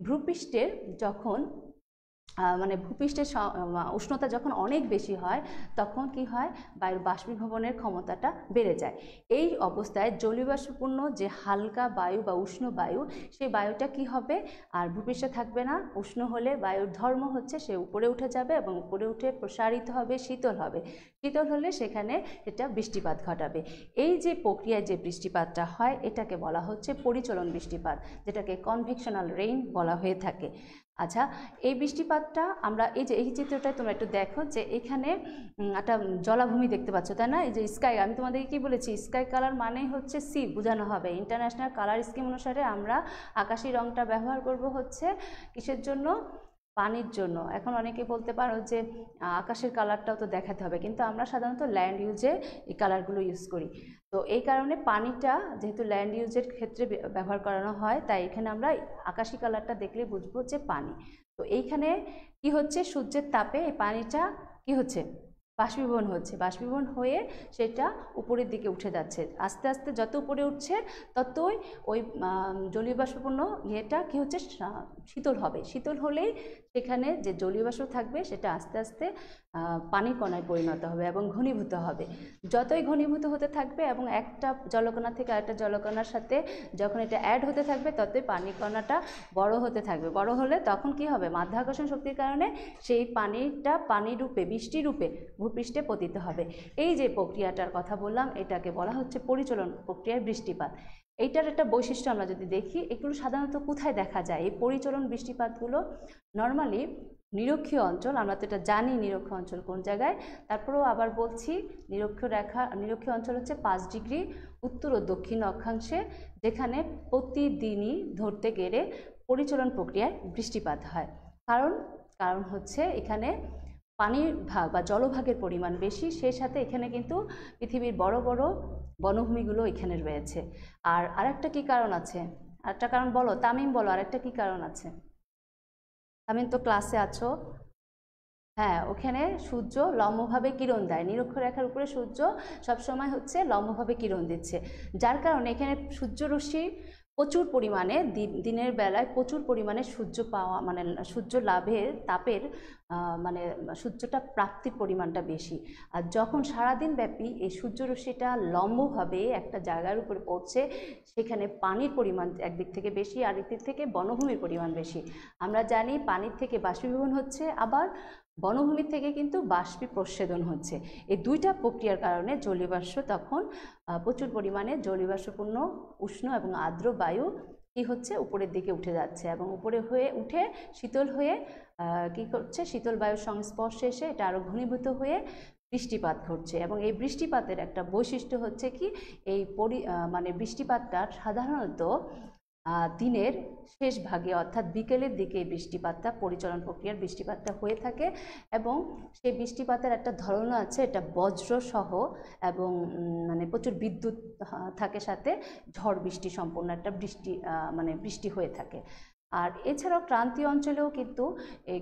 [SPEAKER 1] ভূপৃষ্ঠের যখন মানে ভূপৃষ্ঠের উষ্ণতা যখন অনেক বেশি হয় তখন কি হয়, বায়ুর বাষ্পীভবনের ক্ষমতাটা বেড়ে যায়। এই অবস্থায় জলীয়বাষ্পপূর্ণ যে হালকা বায়ু বা উষ্ণ বায়ু, সেই বায়ুটা কি হবে, আর ভূপৃষ্ঠে থাকবে না। উষ্ণ হলে বায়ুর ধর্ম হচ্ছে সে উপরে উঠে যাবে এবং উপরে উঠে প্রসারিত হবে, শীতল হবে, শীতল হলে সেখানে এটা বৃষ্টিপাত ঘটাবে। এই যে প্রক্রিয়ায় যে বৃষ্টিপাতটা হয় এটাকে বলা হচ্ছে পরিচলন বৃষ্টিপাত, যেটাকে কনভেকশনাল রেইন বলা হয়ে থাকে। আচ্ছা, এই বৃষ্টিপাতটা আমরা এই যে এই চিত্রটায় তোমরা একটু দেখো যে এখানে একটা জলাভূমি দেখতে পাচ্ছ, তাই না? এই যে স্কাই, আমি তোমাদেরকে কি বলেছি, স্কাই কালার মানে হচ্ছে সি বোঝানো হবে। ইন্টারন্যাশনাল কালার স্কিম অনুসারে আমরা আকাশি রংটা ব্যবহার করব হচ্ছে কিসের জন্য, পানির জন্য। এখন অনেকে বলতে পারো যে আকাশের কালারটাও তো দেখাতে হবে, কিন্তু আমরা সাধারণত ল্যান্ড ইউজে এই কালারগুলো ইউজ করি। তো এই কারণে পানিটা যেহেতু ল্যান্ড ইউজের ক্ষেত্রে ব্যবহার করানো হয়, তাই এখানে আমরা আকাশি কালারটা দেখলে বুঝবো যে পানি। তো এইখানে কি হচ্ছে, সূর্যের তাপে এই পানিটা কি হচ্ছে, বাষ্পীভবন হচ্ছে, বাষ্পীভবন হয়ে সেটা উপরের দিকে উঠে যাচ্ছে। আস্তে আস্তে যত উপরে উঠছে ততই ওই জলীয় বাষ্পপূর্ণ ইয়েটা কি হচ্ছে, শীতল হবে। শীতল হলেই সেখানে যে জলীয় বাষ্প থাকবে সেটা আস্তে আস্তে পানি কণায় পরিণত হবে এবং ঘনীভূত হবে। যতই ঘনীভূত হতে থাকবে এবং একটা জলকণা থেকে আরেকটা জলকণার সাথে যখন এটা অ্যাড হতে থাকবে, ততই পানি কণাটা বড় হতে থাকবে। বড় হলে তখন কি হবে, মাধ্যাকর্ষণ শক্তির কারণে সেই পানিটা পানি রূপে, বৃষ্টি রূপে ভূপৃষ্ঠে পতিত হবে। এই যে প্রক্রিয়াটার কথা বললাম, এটাকে বলা হচ্ছে পরিচলন প্রক্রিয়ার বৃষ্টিপাত। এইটার একটা বৈশিষ্ট্য আমরা যদি দেখি, এগুলো সাধারণত কোথায় দেখা যায়, এই পরিচলন বৃষ্টিপাতগুলো নর্মালি নিরক্ষীয় অঞ্চল, আমরা তো এটা জানি নিরক্ষীয় অঞ্চল কোন জায়গায়। তারপরেও আবার বলছি, নিরক্ষীয় অঞ্চল হচ্ছে 5 ডিগ্রি উত্তর ও দক্ষিণ অক্ষাংশে, যেখানে প্রতিদিনই ধরতে গেলে পরিচলন প্রক্রিয়ায় বৃষ্টিপাত হয়। কারণ হচ্ছে এখানে পানির ভাগ বা জলভাগের পরিমাণ বেশি, সেই সাথে এখানে কিন্তু পৃথিবীর বড় বড় বনভূমিগুলো এখানে রয়েছে। আর আরেকটা কি কারণ আছে, আরেকটা কারণ বলো তামিম, বলো আরেকটা কি কারণ আছে। তামিম তো ক্লাসে আছো। হ্যাঁ, ওখানে সূর্য লম্বভাবে কিরণ দেয়, নিরক্ষরেখার উপরে সূর্য সবসময় হচ্ছে লম্বভাবে কিরণ দিচ্ছে, যার কারণে এখানে সূর্যরশ্মি প্রচুর পরিমাণে দিনের বেলায় প্রচুর পরিমাণে সূর্য পাওয়া, মানে সূর্য লাভের তাপের মানে সূর্যটা প্রাপ্তির পরিমাণটা বেশি। আর যখন সারাদিন ব্যাপী এই সূর্যরশ্মিটা লম্বভাবে একটা জায়গার উপরে পড়ছে, সেখানে পানির পরিমাণ একদিক থেকে বেশি, আরেক দিক থেকে বনভূমির পরিমাণ বেশি। আমরা জানি পানির থেকে বাষ্পীভবন হচ্ছে, আবার বনভূমির থেকে কিন্তু বাষ্পীপ্রচ্ছেদন হচ্ছে। এই দুইটা প্রক্রিয়ার কারণে জলীয়বাষ্প তখন প্রচুর পরিমাণে জলীয়বাষ্পপূর্ণ উষ্ণ এবং আর্দ্র বায়ু কি হচ্ছে, উপরের দিকে উঠে যাচ্ছে এবং উপরে হয়ে উঠে শীতল হয়ে কি করছে, শীতল বায়ুর সংস্পর্শে এসে এটা আরও ঘনীভূত হয়ে বৃষ্টিপাত ঘটছে। এবং এই বৃষ্টিপাতের একটা বৈশিষ্ট্য হচ্ছে কি, এই মানে বৃষ্টিপাতটা সাধারণত দিনের শেষ ভাগে অর্থাৎ বিকেলের দিকে বৃষ্টিপাতটা, পরিচলন প্রক্রিয়ার বৃষ্টিপাতটা হয়ে থাকে। এবং সেই বৃষ্টিপাতের একটা ধরন আছে, এটা বজ্রসহ এবং মানে প্রচুর বিদ্যুৎ থাকে, সাথে ঝড় বৃষ্টি সম্পন্ন একটা বৃষ্টি মানে বৃষ্টি হয়ে থাকে। আর এছাড়াও ক্রান্তীয় অঞ্চলেও কিন্তু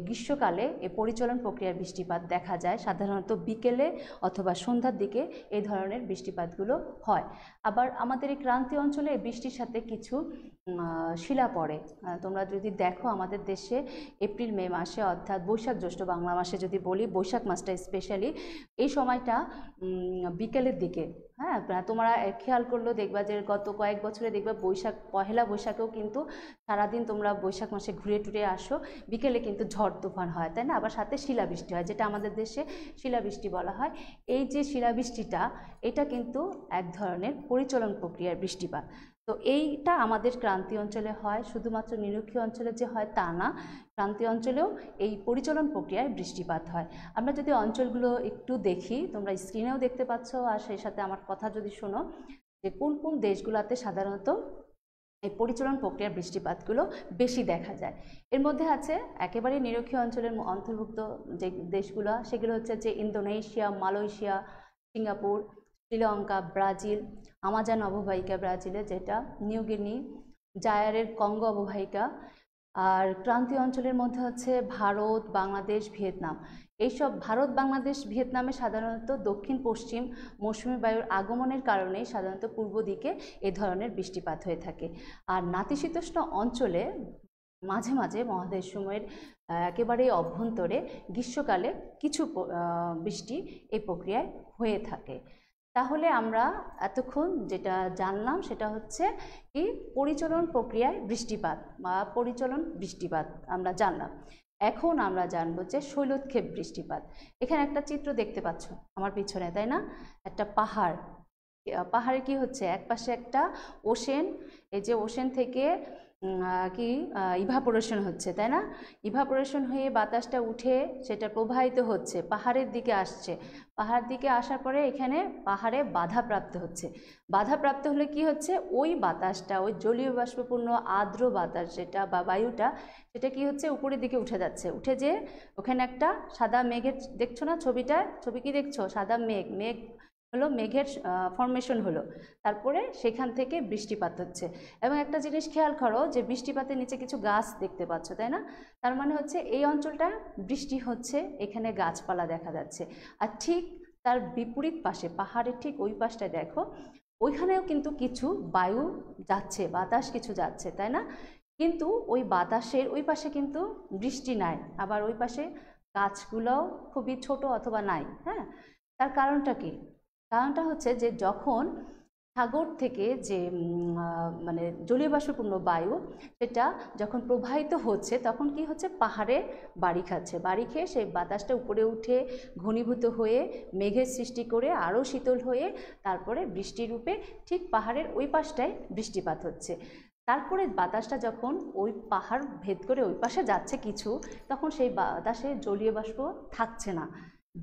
[SPEAKER 1] গ্রীষ্মকালে এই পরিচলন প্রক্রিয়ার বৃষ্টিপাত দেখা যায়, সাধারণত বিকেলে অথবা সন্ধ্যার দিকে এই ধরনের বৃষ্টিপাতগুলো হয়। আবার আমাদের এই ক্রান্তীয় অঞ্চলে বৃষ্টির সাথে কিছু শিলা পড়ে। তোমরা যদি দেখো আমাদের দেশে এপ্রিল মে মাসে অর্থাৎ বৈশাখ জ্যৈষ্ঠ বাংলা মাসে যদি বলি, বৈশাখ মাসটা স্পেশালি এই সময়টা বিকেলের দিকে, হ্যাঁ তোমরা খেয়াল করলেও দেখবা যে গত কয়েক বছরে দেখবা পহেলা বৈশাখেও কিন্তু সারাদিন তোমরা বৈশাখ মাসে ঘুরে টুরে আসো, বিকেলে কিন্তু ঝড় তুফান হয়, তাই না? আবার সাথে শিলাবৃষ্টি হয়, যেটা আমাদের দেশে শিলাবৃষ্টি বলা হয়। এই যে শিলাবৃষ্টিটা, এটা কিন্তু এক ধরনের পরিচলন প্রক্রিয়ার বৃষ্টিপাত। তো এইটা আমাদের ক্রান্তীয় অঞ্চলে হয়, শুধুমাত্র নিরক্ষীয় অঞ্চলে যে হয় তা না, ক্রান্তীয় অঞ্চলেও এই পরিচলন প্রক্রিয়ায় বৃষ্টিপাত হয়। আমরা যদি অঞ্চলগুলো একটু দেখি, তোমরা স্ক্রিনেও দেখতে পাচ্ছ, আর সেই সাথে আমার কথা যদি শোনো যে কোন কোন দেশগুলোতে সাধারণত এই পরিচলন প্রক্রিয়ার বৃষ্টিপাতগুলো বেশি দেখা যায়। এর মধ্যে আছে একেবারে নিরক্ষীয় অঞ্চলের অন্তর্ভুক্ত যে দেশগুলো, সেগুলো হচ্ছে যে Indonesia, Malaysia, Singapore, Sri Lanka, Brazil, Amazon অববাহিকা ব্রাজিলে, যেটা নিউগিনি, জায়ারের কঙ্গো অববাহিকা। আর ক্রান্তীয় অঞ্চলের মধ্যে হচ্ছে ভারত, বাংলাদেশ, ভিয়েতনাম। এইসব ভারত, বাংলাদেশ, ভিয়েতনামে সাধারণত দক্ষিণ পশ্চিম মৌসুমী বায়ুর আগমনের কারণেই সাধারণত পূর্ব দিকে এ ধরনের বৃষ্টিপাত হয়ে থাকে। আর নাতিশীতোষ্ণ অঞ্চলে মাঝে মাঝে মহাদেশসমূহের একেবারেই অভ্যন্তরে গ্রীষ্মকালে কিছু বৃষ্টি এই প্রক্রিয়ায় হয়ে থাকে। তাহলে আমরা এতক্ষণ যেটা জানলাম সেটা হচ্ছে কি পরিচলন প্রক্রিয়ায় বৃষ্টিপাত বা পরিচলন বৃষ্টিপাত আমরা জানলাম। এখন আমরা জানবো যে শৈলোৎক্ষেপ বৃষ্টিপাত। এখানে একটা চিত্র দেখতে পাচ্ছ আমার পিছনে, তাই না? একটা পাহাড়, পাহাড়ে কি হচ্ছে, একপাশে একটা ওশেন, এই যে ওশেন থেকে কি ইভাপোরেশন হচ্ছে, তাই না? ইভাপোরেশন হয়ে বাতাসটা উঠে সেটা প্রবাহিত হচ্ছে, পাহাড়ের দিকে আসছে, পাহাড়ের দিকে আসার পরে এখানে পাহাড়ে বাধাপ্রাপ্ত হচ্ছে। বাধাপ্রাপ্ত হলে কি হচ্ছে, ওই বাতাসটা, ওই জলীয় বাষ্পপূর্ণ আর্দ্র বাতাস যেটা বা বায়ুটা, সেটা কি হচ্ছে উপরের দিকে উঠে যাচ্ছে, উঠে যে ওখানে একটা সাদা মেঘের, দেখছো না ছবিটায়, ছবি কি দেখছো, সাদা মেঘ, মেঘ হলো মেঘের ফর্মেশন হলো, তারপরে সেখান থেকে বৃষ্টিপাত হচ্ছে। এবং একটা জিনিস খেয়াল করো যে বৃষ্টিপাতের নিচে কিছু গাছ দেখতে পাচ্ছ, তাই না? তার মানে হচ্ছে এই অঞ্চলটা বৃষ্টি হচ্ছে, এখানে গাছপালা দেখা যাচ্ছে। আর ঠিক তার বিপরীত পাশে পাহাড়ের ঠিক ওই পাশটায় দেখো, ওইখানেও কিন্তু কিছু বায়ু যাচ্ছে, বাতাস কিছু যাচ্ছে, তাই না? কিন্তু ওই বাতাসের ওই পাশে কিন্তু বৃষ্টি নাই, আবার ওই পাশে গাছগুলোও খুবই ছোট অথবা নাই। হ্যাঁ, তার কারণটা কি? কারণটা হচ্ছে যে যখন সাগর থেকে যে মানে জলীয় বাষ্পপূর্ণ বায়ু সেটা যখন প্রবাহিত হচ্ছে, তখন কি হচ্ছে, পাহাড়ে বাড়ি খাচ্ছে, বাড়ি খেয়ে সেই বাতাসটা উপরে উঠে ঘনীভূত হয়ে মেঘের সৃষ্টি করে আরও শীতল হয়ে তারপরে বৃষ্টির রূপে ঠিক পাহাড়ের ওই পাশটায় বৃষ্টিপাত হচ্ছে। তারপরে বাতাসটা যখন ওই পাহাড় ভেদ করে ওই পাশে যাচ্ছে কিছু, তখন সেই বাতাসে জলীয় বাষ্প থাকছে না।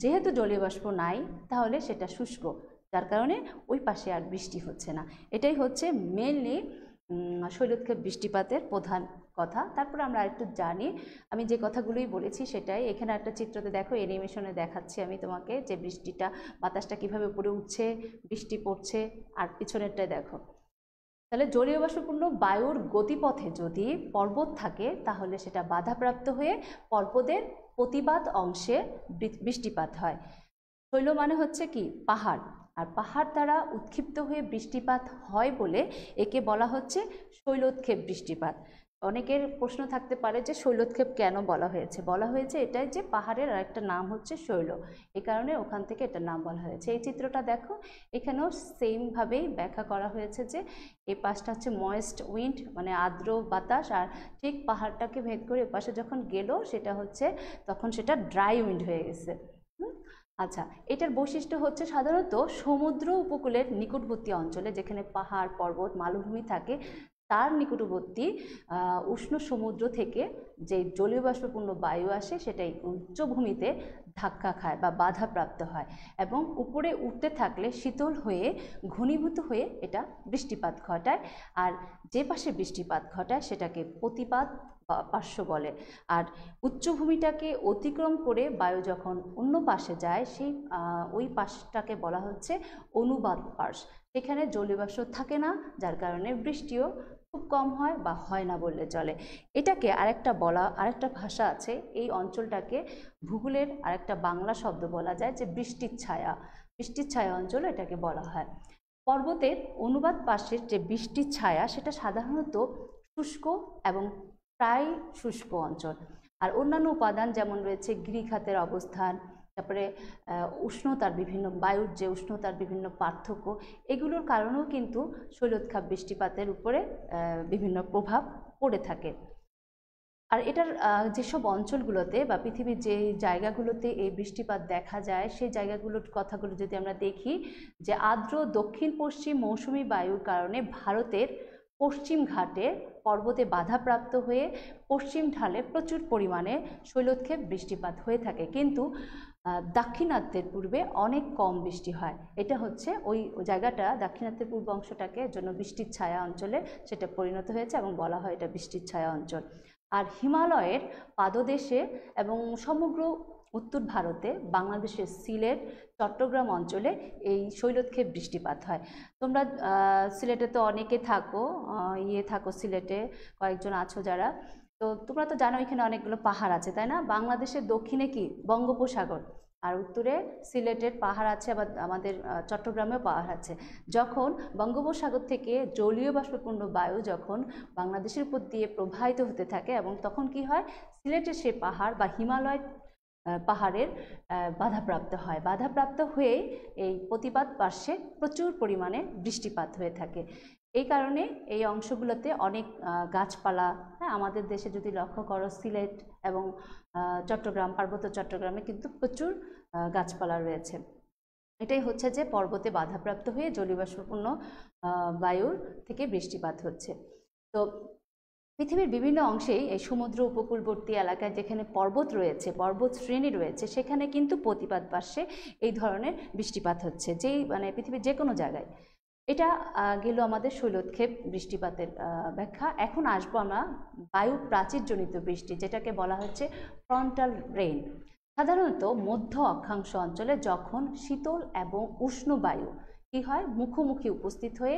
[SPEAKER 1] যেহেতু জলীয় বাষ্প নাই, তাহলে সেটা শুষ্ক, যার কারণে ওই পাশে আর বৃষ্টি হচ্ছে না। এটাই হচ্ছে মেনলি শৈলোৎক্ষেপ বৃষ্টিপাতের প্রধান কথা। তারপর আমরা একটু জানি, আমি যে কথাগুলোই বলেছি সেটাই এখানে একটা চিত্রতে দেখো, অ্যানিমেশনে দেখাচ্ছি আমি তোমাকে যে বৃষ্টিটা, বাতাসটা কিভাবে উপরে উঠছে, বৃষ্টি পড়ছে, আর পিছনেরটায় দেখো। তাহলে জলীয় বাষ্পপূর্ণ বায়ুর গতিপথে যদি পর্বত থাকে, তাহলে সেটা বাধাপ্রাপ্ত হয়ে পর্বতের প্রতিবাদ অংশে বৃষ্টিপাত হয়। শৈল মানে হচ্ছে কি, পাহাড়, আর পাহাড় দ্বারা উৎক্ষিপ্ত হয়ে বৃষ্টিপাত হয় বলে একে বলা হচ্ছে শৈলোৎক্ষেপ বৃষ্টিপাত। অনেকের প্রশ্ন থাকতে পারে যে শৈলোৎক্ষেপ কেন বলা হয়েছে? বলা হয়েছে এটাই যে পাহাড়ের আরেকটা নাম হচ্ছে শৈল, এই কারণে ওখান থেকে এটার নাম বলা হয়েছে। এই চিত্রটা দেখো, এখানেও সেমভাবেই ব্যাখ্যা করা হয়েছে যে এই পাশটা হচ্ছে ময়েস্ট উইন্ড, মানে আর্দ্র বাতাস, আর ঠিক পাহাড়টাকে ভেদ করে এ পাশে যখন গেল সেটা হচ্ছে তখন সেটা ড্রাই উইন্ড হয়ে গেছে। আচ্ছা, এটার বৈশিষ্ট্য হচ্ছে সাধারণত সমুদ্র উপকূলের নিকটবর্তী অঞ্চলে, যেখানে পাহাড় পর্বত মালভূমি থাকে, তার নিকটবর্তী উষ্ণ সমুদ্র থেকে যে জলীয় বাষ্পপূর্ণ বায়ু আসে, সেটাই উচ্চভূমিতে ধাক্কা খায় বা বাধাপ্রাপ্ত হয়, এবং উপরে উঠতে থাকলে শীতল হয়ে ঘনীভূত হয়ে এটা বৃষ্টিপাত ঘটায়। আর যে পাশে বৃষ্টিপাত ঘটায় সেটাকে প্রতিপাত পার্শ্ব বলে। আর উচ্চভূমিটাকে অতিক্রম করে বায়ু যখন অন্য পাশে যায়, সেই ওই পাশটাকে বলা হচ্ছে অনুবাদ পার্শ্ব। সেখানে জলীয় বাষ্প থাকে না, যার কারণে বৃষ্টিও খুব কম হয় বা হয় না বললে চলে। এটাকে আরেকটা ভাষা আছে, এই অঞ্চলটাকে ভূগোলের আরেকটা বাংলা শব্দ বলা যায় যে বৃষ্টির ছায়া। বৃষ্টির ছায়া অঞ্চল এটাকে বলা হয়। পর্বতের অনুবাদ পাশের যে বৃষ্টির ছায়া সেটা সাধারণত শুষ্ক এবং প্রায় শুষ্ক অঞ্চল। আর অন্যান্য উপাদান যেমন রয়েছে গিরিখাতের অবস্থান, তারপরে উষ্ণতার বিভিন্ন বায়ুর যে উষ্ণতার বিভিন্ন পার্থক্য, এগুলোর কারণেও কিন্তু শৈলোৎখাত বৃষ্টিপাতের উপরে বিভিন্ন প্রভাব পড়ে থাকে। আর এটার যেসব অঞ্চলগুলোতে বা পৃথিবীর যে জায়গাগুলোতে এই বৃষ্টিপাত দেখা যায় সেই জায়গাগুলোর কথাগুলো যদি আমরা দেখি, যে আর্দ্র দক্ষিণ পশ্চিম মৌসুমী বায়ুর কারণে ভারতের পশ্চিম ঘাটে পর্বতে বাধাপ্রাপ্ত হয়ে পশ্চিম ঢালে প্রচুর পরিমাণে শৈলোৎক্ষেপ বৃষ্টিপাত হয়ে থাকে, কিন্তু দাক্ষিণাত্যের পূর্বে অনেক কম বৃষ্টি হয়। এটা হচ্ছে ওই জায়গাটা, দাক্ষিণাত্যের পূর্ব অংশটাকে জন্য বৃষ্টির ছায়া অঞ্চলে সেটা পরিণত হয়েছে এবং বলা হয় এটা বৃষ্টির ছায়া অঞ্চল। আর হিমালয়ের পাদদেশে এবং সমগ্র উত্তর ভারতে, বাংলাদেশের সিলেট, চট্টগ্রাম অঞ্চলে এই শৈলোৎক্ষেপ বৃষ্টিপাত হয়। তোমরা সিলেটে তো অনেকে থাকো সিলেটে, কয়েকজন আছো যারা, তো তোমরা তো জানো এখানে অনেকগুলো পাহাড় আছে, তাই না? বাংলাদেশের দক্ষিণে কি বঙ্গোপসাগর, আর উত্তরে সিলেটের পাহাড় আছে, আবার আমাদের চট্টগ্রামেও পাহাড় আছে। যখন বঙ্গোপসাগর থেকে জলীয় বাষ্পপূর্ণ বায়ু যখন বাংলাদেশের উপর দিয়ে প্রবাহিত হতে থাকে, এবং তখন কি হয়, সিলেটের সে পাহাড় বা হিমালয় পাহাড়ের বাধাপ্রাপ্ত হয়। বাধাপ্রাপ্ত হয়ে এই প্রতিবাদ পার্শ্বে প্রচুর পরিমাণে বৃষ্টিপাত হয়ে থাকে। এই কারণে এই অংশগুলোতে অনেক গাছপালা, হ্যাঁ, আমাদের দেশে যদি লক্ষ্য করো সিলেট এবং চট্টগ্রাম, পার্বত্য চট্টগ্রামে কিন্তু প্রচুর গাছপালা রয়েছে। এটাই হচ্ছে যে পর্বতে বাধাপ্রাপ্ত হয়ে জলীয়বাষ্পপূর্ণ বায়ুর থেকে বৃষ্টিপাত হচ্ছে। তো পৃথিবীর বিভিন্ন অংশেই এই সমুদ্র উপকূলবর্তী এলাকায় যেখানে পর্বত রয়েছে, পর্বত শ্রেণী রয়েছে, সেখানে কিন্তু প্রতিপাদ পার্শ্বে এই ধরনের বৃষ্টিপাত হচ্ছে, যেই মানে পৃথিবীর যে কোনো জায়গায়। এটা গেল আমাদের শৈলোৎক্ষেপ বৃষ্টিপাতের ব্যাখ্যা। এখন আসবো আমরা বায়ু প্রাচীরজনিত বৃষ্টি, যেটাকে বলা হচ্ছে ফ্রন্টাল রেইন। সাধারণত মধ্য অক্ষাংশ অঞ্চলে যখন শীতল এবং উষ্ণ বায়ু কি হয়, মুখোমুখি উপস্থিত হয়ে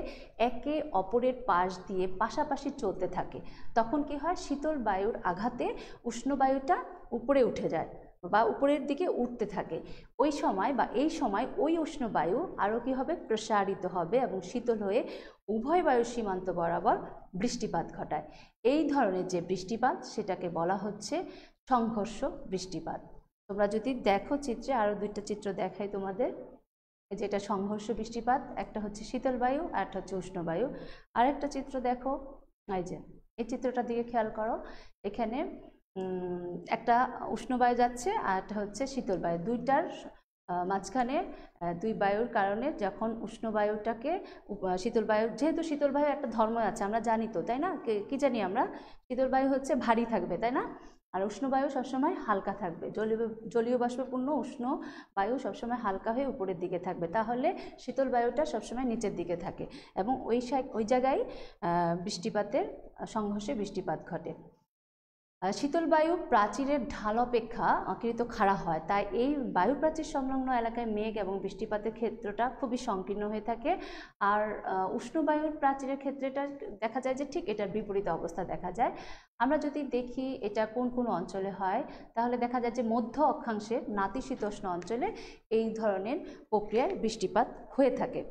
[SPEAKER 1] একে অপরের পাশ দিয়ে পাশাপাশি চলতে থাকে, তখন কি হয়, শীতল বায়ুর আঘাতে উষ্ণ বায়ুটা উপরে উঠে যায় বা উপরের দিকে উঠতে থাকে। ওই সময় বা এই সময় ওই উষ্ণ বায়ু আরও কী হবে, প্রসারিত হবে এবং শীতল হয়ে উভয় বায়ুর সীমান্ত বরাবর বৃষ্টিপাত ঘটায়। এই ধরনের যে বৃষ্টিপাত সেটাকে বলা হচ্ছে সংঘর্ষ বৃষ্টিপাত। তোমরা যদি দেখো চিত্রে, আরও দুইটা চিত্র দেখাই তোমাদের, যেটা সংঘর্ষ বৃষ্টিপাত, একটা হচ্ছে শীতল বায়ু আর একটা হচ্ছে উষ্ণ বায়ু। আরেকটা চিত্র দেখো, এই যে এই চিত্রটার দিকে খেয়াল করো, এখানে একটা উষ্ণ বায়ু যাচ্ছে আর একটা হচ্ছে শীতল বায়ু, দুইটার মাঝখানে দুই বায়ুর কারণে যখন উষ্ণ বায়ুটাকে শীতল বায়ু, যেহেতু শীতল বায়ু একটা ধর্ম আছে আমরা জানি তো, তাই না? কি জানি আমরা, শীতল বায়ু হচ্ছে ভারী থাকবে, তাই না? আর উষ্ণ বায়ু সবসময় হালকা থাকবে, জলীয় বাষ্পপূর্ণ উষ্ণ বায়ু সবসময় হালকা হয়ে উপরের দিকে থাকবে, তাহলে শীতল বায়ুটা সবসময় নিচের দিকে থাকে এবং ওই জায়গায় বৃষ্টিপাতের সংঘর্ষে বৃষ্টিপাত ঘটে। শীতল বায়ু প্রাচীরের ঢাল অপেক্ষা কিন্তু খাড়া হয়, তাই এই বায়ু প্রাচীর সংলগ্ন এলাকায় মেঘ এবং বৃষ্টিপাতের ক্ষেত্রটা খুবই সংকীর্ণ হয়ে থাকে। আর উষ্ণ বায়ুর প্রাচীরের ক্ষেত্রেটা দেখা যায় যে ঠিক এটার বিপরীত অবস্থা দেখা যায়। আমরা যদি দেখি এটা কোন কোন অঞ্চলে হয়, তাহলে দেখা যায় যে মধ্য অক্ষাংশের নাতিশীতোষ্ণ অঞ্চলে এই ধরনের প্রক্রিয়ায় বৃষ্টিপাত হয়ে থাকে।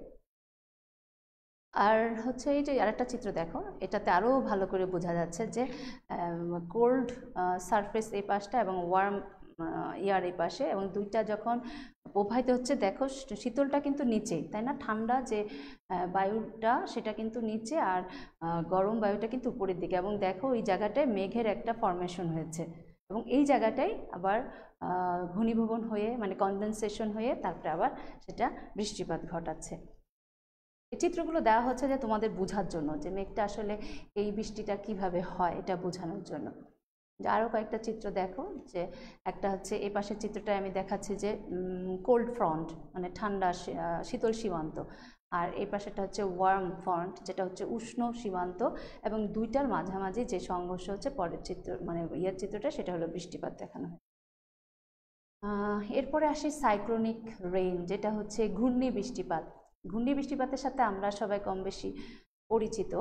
[SPEAKER 1] আর হচ্ছে এই যে আরেকটা চিত্র দেখো, এটাতে আরও ভালো করে বোঝা যাচ্ছে যে কোল্ড সারফেস এই পাশটা এবং ওয়ার্ম ইয়ার এই পাশে, এবং দুইটা যখন প্রবাহিত হচ্ছে, দেখো শীতলটা কিন্তু নিচেই, তাই না? ঠান্ডা যে বায়ুটা সেটা কিন্তু নিচে, আর গরম বায়ুটা কিন্তু উপরের দিকে, এবং দেখো ওই জায়গাটায় মেঘের একটা ফরমেশন হয়েছে, এবং এই জায়গাটাই আবার ঘনীভবন হয়ে মানে কনডেনসেশন হয়ে তারপরে আবার সেটা বৃষ্টিপাত ঘটাচ্ছে। এই চিত্রগুলো দেওয়া হচ্ছে যে তোমাদের বোঝার জন্য যে মেঘটা আসলে এই বৃষ্টিটা কিভাবে হয় এটা বোঝানোর জন্য। যে আরও কয়েকটা চিত্র দেখো, যে একটা হচ্ছে এই পাশের চিত্রটা আমি দেখাচ্ছি যে কোল্ড ফ্রন্ট মানে ঠান্ডা শীতল সীমান্ত, আর এই পাশেটা হচ্ছে ওয়ার্ম ফ্রন্ট যেটা হচ্ছে উষ্ণ সীমান্ত, এবং দুইটার মাঝামাঝি যে সংঘর্ষ হচ্ছে পরের চিত্র মানে ইয়ের চিত্রটা, সেটা হলো বৃষ্টিপাত দেখানো হয়। এরপরে আসি সাইক্লোনিক রেইন, যেটা হচ্ছে ঘূর্ণি বৃষ্টিপাত। ঘূর্ণি বৃষ্টিপাতের সাথে আমরা সবাই কম বেশি পরিচিত।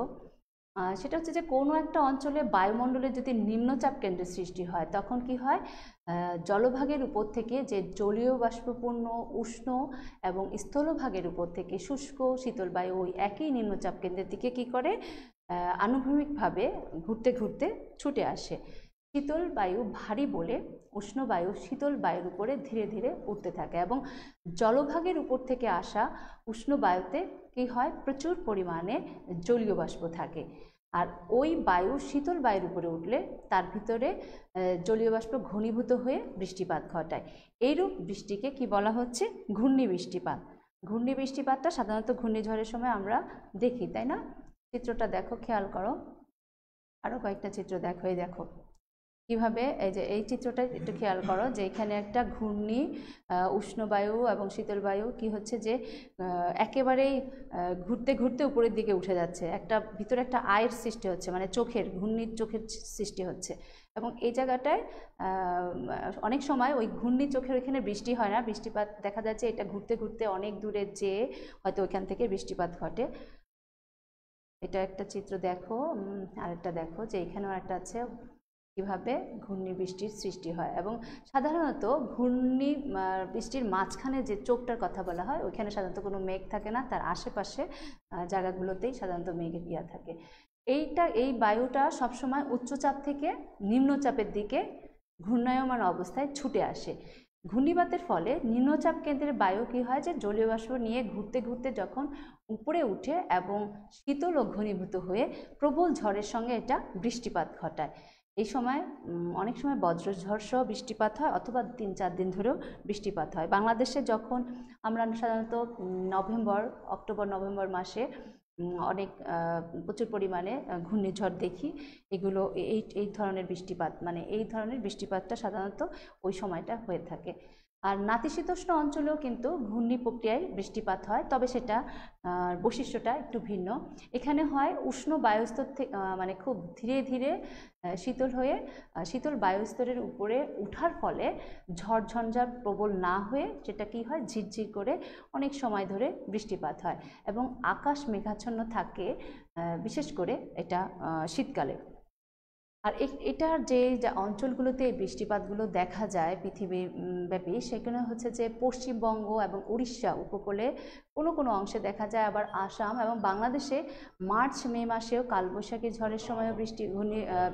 [SPEAKER 1] সেটা হচ্ছে যে কোনো একটা অঞ্চলে বায়ুমণ্ডলে যদি নিম্নচাপ কেন্দ্রের সৃষ্টি হয় তখন কি হয়, জলভাগের উপর থেকে যে জলীয় বাষ্পপূর্ণ উষ্ণ এবং স্থলভাগের উপর থেকে শুষ্ক শীতল বায়ু ওই একই নিম্নচাপ কেন্দ্রের দিকে কি করে, আনুভূমিকভাবে ঘুরতে ঘুরতে ছুটে আসে। শীতল বায়ু ভারী বলে উষ্ণ বায়ু শীতল বায়ুর উপরে ধীরে ধীরে উঠতে থাকে এবং জলভাগের উপর থেকে আসা উষ্ণ বায়ুতে কি হয়, প্রচুর পরিমাণে জলীয় বাষ্প থাকে। আর ওই বায়ু শীতল বায়ুর উপরে উঠলে তার ভিতরে জলীয় বাষ্প ঘনীভূত হয়ে বৃষ্টিপাত ঘটায়। এইরূপ বৃষ্টিকে কি বলা হচ্ছে, ঘূর্ণি বৃষ্টিপাত। ঘূর্ণি বৃষ্টিপাতটা সাধারণত ঘূর্ণিঝড়ের সময় আমরা দেখি, তাই না? চিত্রটা দেখো, খেয়াল করো, আরও কয়েকটা চিত্র দেখো। এই দেখো কিভাবে, এই যে এই চিত্রটা একটু খেয়াল করো যে এখানে একটা ঘূর্ণি উষ্ণ বায়ু এবং শীতল বায়ু কি হচ্ছে যে একেবারেই ঘুরতে ঘুরতে উপরের দিকে উঠে যাচ্ছে, একটা ভিতরে একটা আয়ের সৃষ্টি হচ্ছে, মানে চোখের ঘূর্ণির চোখের সৃষ্টি হচ্ছে। এবং এই জায়গাটায় অনেক সময় ওই ঘূর্ণি চোখের ওইখানে বৃষ্টি হয় না, বৃষ্টিপাত দেখা যাচ্ছে এটা ঘুরতে ঘুরতে অনেক দূরে যেয়ে হয়তো ওইখান থেকে বৃষ্টিপাত ঘটে। এটা একটা চিত্র দেখো, আরেকটা দেখো যে এখানেও একটা আছে কিভাবে ঘূর্ণি বৃষ্টির সৃষ্টি হয়। এবং সাধারণত ঘূর্ণি বৃষ্টির মাঝখানে যে চোখটার কথা বলা হয় ওইখানে সাধারণত কোনো মেঘ থাকে না, তার আশেপাশে জায়গাগুলোতেই সাধারণত মেঘের ইয়া থাকে। এই বায়ুটা সবসময় উচ্চচাপ থেকে নিম্নচাপের দিকে ঘূর্ণায়মান অবস্থায় ছুটে আসে। ঘূর্ণিবাতের ফলে নিম্নচাপ কেন্দ্রের বায়ু কি হয় যে জলীয় বাষ্প নিয়ে ঘুরতে ঘুরতে যখন উপরে উঠে এবং শীতল ও ঘনীভূত হয়ে প্রবল ঝড়ের সঙ্গে এটা বৃষ্টিপাত ঘটায়। এই সময় অনেক সময় বজ্রঝড় সহ বৃষ্টিপাত হয় অথবা 3-4 দিন ধরেও বৃষ্টিপাত হয়। বাংলাদেশে যখন আমরা সাধারণত অক্টোবর নভেম্বর মাসে অনেক প্রচুর পরিমাণে ঘূর্ণিঝড় দেখি, এগুলো এই ধরনের বৃষ্টিপাত, মানে এই ধরনের বৃষ্টিপাতটা সাধারণত ওই সময়টা হয়ে থাকে। আর নাতিশীতোষ্ণ অঞ্চলেও কিন্তু ঘূর্ণি প্রক্রিয়ায় বৃষ্টিপাত হয়, তবে সেটা বৈশিষ্ট্যটা একটু ভিন্ন। এখানে হয় উষ্ণ বায়ুস্তর থেকে মানে খুব ধীরে ধীরে শীতল বায়ুস্তরের উপরে উঠার ফলে ঝড়ঝঞ্ঝার প্রবল না হয়ে যেটা কি হয়, ঝিরঝির করে অনেক সময় ধরে বৃষ্টিপাত হয় এবং আকাশ মেঘাচ্ছন্ন থাকে, বিশেষ করে এটা শীতকালে। আর এটার যে অঞ্চলগুলোতে বৃষ্টিপাতগুলো দেখা যায় পৃথিবীব্যাপী, সেখানে হচ্ছে যে পশ্চিমবঙ্গ এবং উড়িষ্যা উপকূলে কোনো কোনো অংশে দেখা যায়, আবার আসাম এবং বাংলাদেশে মার্চ মে মাসেও কালবৈশাখী ঝড়ের সময়ও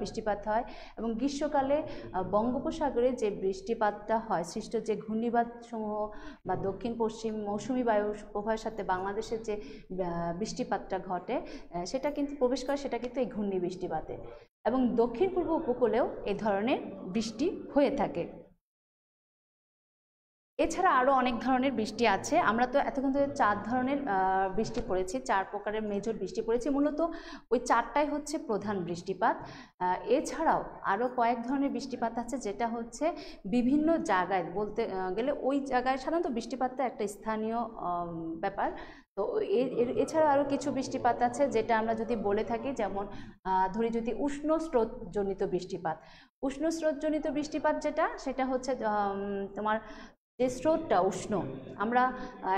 [SPEAKER 1] বৃষ্টিপাত হয়। এবং গ্রীষ্মকালে বঙ্গোপসাগরে যে বৃষ্টিপাতটা হয়, সৃষ্ট যে ঘূর্ণিবাতসমূহ বা দক্ষিণ পশ্চিম মৌসুমি বায়ুর প্রবাহের সাথে বাংলাদেশের যে বৃষ্টিপাতটা ঘটে সেটা কিন্তু প্রবেশ করে, সেটা কিন্তু এই ঘূর্ণি বৃষ্টিপাতে। এবং দক্ষিণ পূর্ব উপকূলেও এ ধরনের বৃষ্টি হয়ে থাকে। এছাড়া আরও অনেক ধরনের বৃষ্টি আছে। আমরা তো এতক্ষণ ধরে 4 ধরনের বৃষ্টি পড়েছি, 4 প্রকারের মেজর বৃষ্টি পড়েছি, মূলত ওই 4টাই হচ্ছে প্রধান বৃষ্টিপাত। এছাড়াও আরও কয়েক ধরনের বৃষ্টিপাত আছে, যেটা হচ্ছে বিভিন্ন জায়গায়, বলতে গেলে ওই জায়গায় সাধারণত বৃষ্টিপাতটা একটা স্থানীয় ব্যাপার। তো এছাড়া আরও কিছু বৃষ্টিপাত আছে যেটা আমরা যদি বলে থাকি, যেমন ধরি যদি উষ্ণ স্রোতজনিত বৃষ্টিপাত। উষ্ণ স্রোতজনিত বৃষ্টিপাত সেটা হচ্ছে তোমার যে স্রোতটা উষ্ণ, আমরা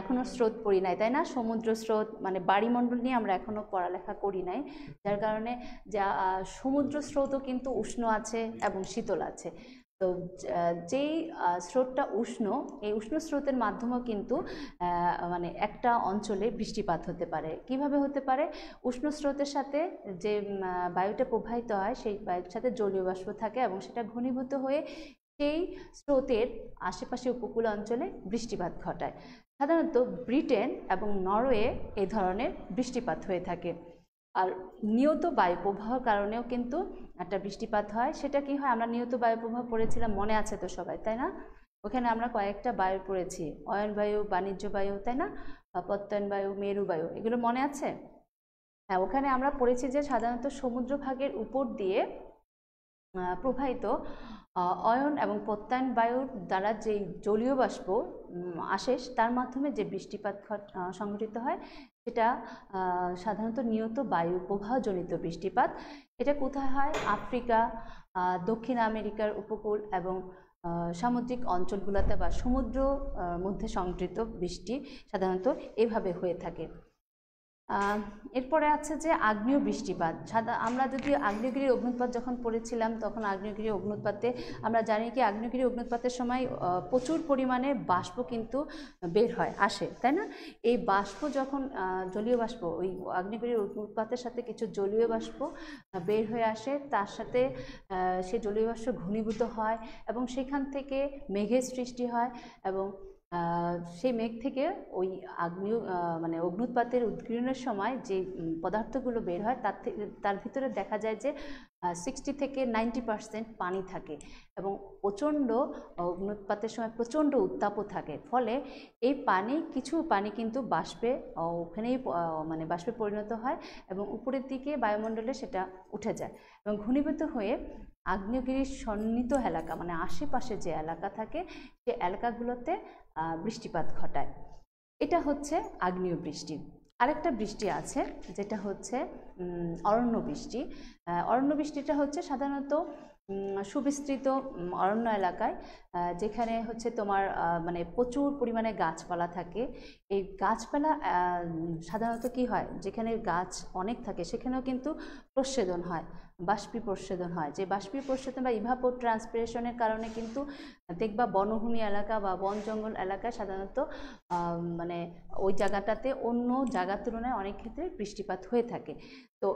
[SPEAKER 1] এখনও স্রোত পড়ি নাই, তাই না? সমুদ্র স্রোত মানে বাড়িমণ্ডল নিয়ে আমরা এখনও পড়ালেখা করি নাই, যার কারণে সমুদ্র স্রোতও কিন্তু উষ্ণ আছে এবং শীতল আছে। তো যেই স্রোতটা উষ্ণ, এই উষ্ণ স্রোতের মাধ্যমেও কিন্তু মানে একটা অঞ্চলে বৃষ্টিপাত হতে পারে। কিভাবে হতে পারে? উষ্ণ স্রোতের সাথে যে বায়ুটা প্রবাহিত হয় সেই বায়ুর সাথে জলীয় বাষ্প থাকে এবং সেটা ঘনীভূত হয়ে সেই স্রোতের আশেপাশে উপকূল অঞ্চলে বৃষ্টিপাত ঘটায়। সাধারণত ব্রিটেন এবং নরওয়ে এই ধরনের বৃষ্টিপাত হয়ে থাকে। আর নিয়ত বায়ু প্রবাহের কারণেও কিন্তু একটা বৃষ্টিপাত হয়। সেটা কি হয়, আমরা নিয়ত বায়ু প্রবাহ পড়েছিলাম, মনে আছে তো সবাই, তাই না? ওখানে আমরা কয়েকটা বায়ু পড়েছি, অয়ন বায়ু, বাণিজ্য বায়ু, তাই না? প্রত্যয়ন বায়ু, মেরু বায়ু, এগুলো মনে আছে? হ্যাঁ, ওখানে আমরা পড়েছি যে সাধারণত সমুদ্রভাগের উপর দিয়ে প্রবাহিত অয়ন এবং প্রত্যয়ন বায়ুর দ্বারা যে জলীয় বাষ্প আসে, তার মাধ্যমে যে বৃষ্টিপাত সংঘটিত হয় সেটা সাধারণত নিয়ত বায়ু প্রবাহজনিত বৃষ্টিপাত। এটা কোথায় হয়? আফ্রিকা, দক্ষিণ আমেরিকার উপকূল এবং সামুদ্রিক অঞ্চলগুলোতে বা সমুদ্র মধ্যে সংঘটিত বৃষ্টি সাধারণত এভাবে হয়ে থাকে। এরপরে আছে যে আগ্নেয় বৃষ্টিপাত। আমরা যদি আগ্নেয়গিরির অগ্নুৎপাত যখন পড়েছিলাম তখন আগ্নেয়গিরির অগ্নুৎপাতে আমরা জানি কি আগ্নেয়গিরি অগ্নুৎপাতের সময় প্রচুর পরিমাণে বাষ্প কিন্তু বের হয় আসে, তাই না? এই বাষ্প যখন জলীয় বাষ্প ওই আগ্নেয়গিরির অগ্নুৎপাতের সাথে কিছু জলীয় বাষ্প বের হয়ে আসে, তার সাথে সে জলীয় বাষ্প ঘনীভূত হয় এবং সেখান থেকে মেঘের সৃষ্টি হয় এবং সেই মেঘ থেকে ওই আগ্নেয় মানে অগ্নুৎপাতের উদ্গীরণের সময় যে পদার্থগুলো বের হয় তার ভিতরে দেখা যায় যে 60 থেকে 90% পানি থাকে এবং প্রচণ্ড অগ্নুৎপাতের সময় প্রচণ্ড উত্তাপও থাকে। ফলে এই কিছু পানি কিন্তু বাষ্পে ওখানেই মানে বাষ্পে পরিণত হয় এবং উপরের দিকে বায়ুমণ্ডলে সেটা উঠে যায় এবং ঘনীভূত হয়ে আগ্নেয়গিরির সন্নিহিত এলাকা মানে আশেপাশে যে এলাকা থাকে সে এলাকাগুলোতে বৃষ্টিপাত ঘটায়। এটা হচ্ছে আগ্নেয় বৃষ্টি। আরেকটা বৃষ্টি আছে যেটা হচ্ছে অরণ্য বৃষ্টি। অরণ্য বৃষ্টিটা হচ্ছে সাধারণত সুবিস্তৃত অরণ্য এলাকায়, যেখানে হচ্ছে তোমার মানে প্রচুর পরিমাণে গাছপালা থাকে। এই গাছপালা সাধারণত কি হয়, যেখানে গাছ অনেক থাকে সেখানেও কিন্তু প্রস্বেদন হয়, বাষ্পীপ্রস্বেদন হয়। যে বাষ্পীপ্রস্বেদন বা ইভাপোট্রান্সপিরেশনের কারণে কিন্তু দেখবা বনভূমি এলাকা বা বন জঙ্গল এলাকায় সাধারণত মানে ওই জায়গাটাতে অন্য জায়গার তুলনায় অনেক ক্ষেত্রে বৃষ্টিপাত হয়ে থাকে। তো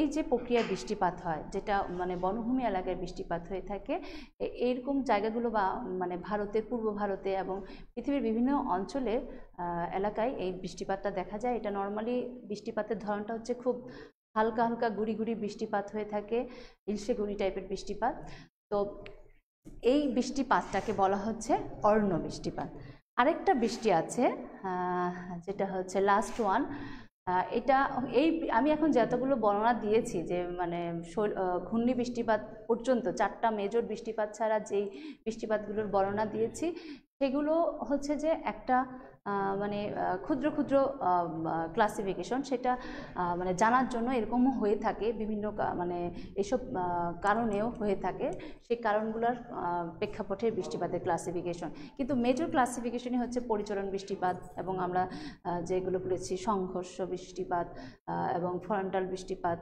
[SPEAKER 1] এই যে প্রক্রিয়ায় বৃষ্টিপাত হয়, যেটা মানে বনভূমি এলাকায় বৃষ্টিপাত হয়ে থাকে, এইরকম জায়গাগুলো বা মানে ভারতের পূর্ব ভারতে এবং পৃথিবীর বিভিন্ন অঞ্চলে এলাকায় এই বৃষ্টিপাতটা দেখা যায়। এটা নর্মালি বৃষ্টিপাতের ধরনটা হচ্ছে খুব হালকা হালকা গুড়ি গুড়ি বৃষ্টিপাত হয়ে থাকে, ইলশে গুড়ি টাইপের বৃষ্টিপাত। তো এই বৃষ্টিপাতটাকে বলা হচ্ছে অরণ্য বৃষ্টিপাত। আরেকটা বৃষ্টি আছে যেটা হচ্ছে লাস্ট ওয়ান। এটা আমি এখন যতগুলো বর্ণনা দিয়েছি যে মানে ঘূর্ণি বৃষ্টিপাত পর্যন্ত 4টা মেজর বৃষ্টিপাত ছাড়া যেই বৃষ্টিপাতগুলোর বর্ণনা দিয়েছি সেগুলো হচ্ছে যে একটা মানে ক্ষুদ্র ক্ষুদ্র ক্লাসিফিকেশন, সেটা মানে জানার জন্য এরকমও হয়ে থাকে, বিভিন্ন মানে এসব কারণেও হয়ে থাকে, সেই কারণগুলোর প্রেক্ষাপটে বৃষ্টিপাতের ক্লাসিফিকেশন। কিন্তু মেজর ক্লাসিফিকেশনই হচ্ছে পরিচলন বৃষ্টিপাত এবং আমরা যেগুলো বলেছি সংঘর্ষ বৃষ্টিপাত এবং ফ্রন্টাল বৃষ্টিপাত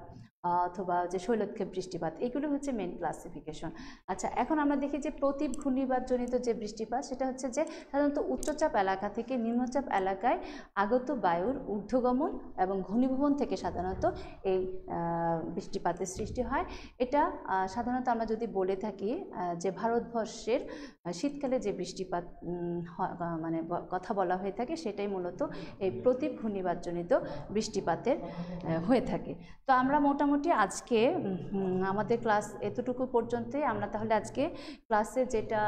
[SPEAKER 1] অথবা যে শৈলক্ষেপ বৃষ্টিপাত, এগুলো হচ্ছে মেন ক্লাসিফিকেশন। আচ্ছা, এখন আমরা দেখি যে প্রতীপ ঘূর্ণিবাতজনিত যে বৃষ্টিপাত সেটা হচ্ছে যে সাধারণত উচ্চচাপ এলাকা থেকে নিম্নচাপ এলাকায় আগত বায়ুর ঊর্ধ্বগমন এবং ঘনীভবন থেকে সাধারণত এই বৃষ্টিপাতের সৃষ্টি হয়। এটা সাধারণত আমরা যদি বলে থাকি যে ভারতবর্ষের শীতকালে যে বৃষ্টিপাত মানে কথা বলা হয়ে থাকে সেটাই মূলত এই প্রতীপ ঘূর্ণিবাতজনিত বৃষ্টিপাতের হয়ে থাকে। তো আমরা মোটামুটি আজকে আমাদের ক্লাস এতটুকু পর্যন্তই। আমরা তাহলে আজকে ক্লাসে যেটা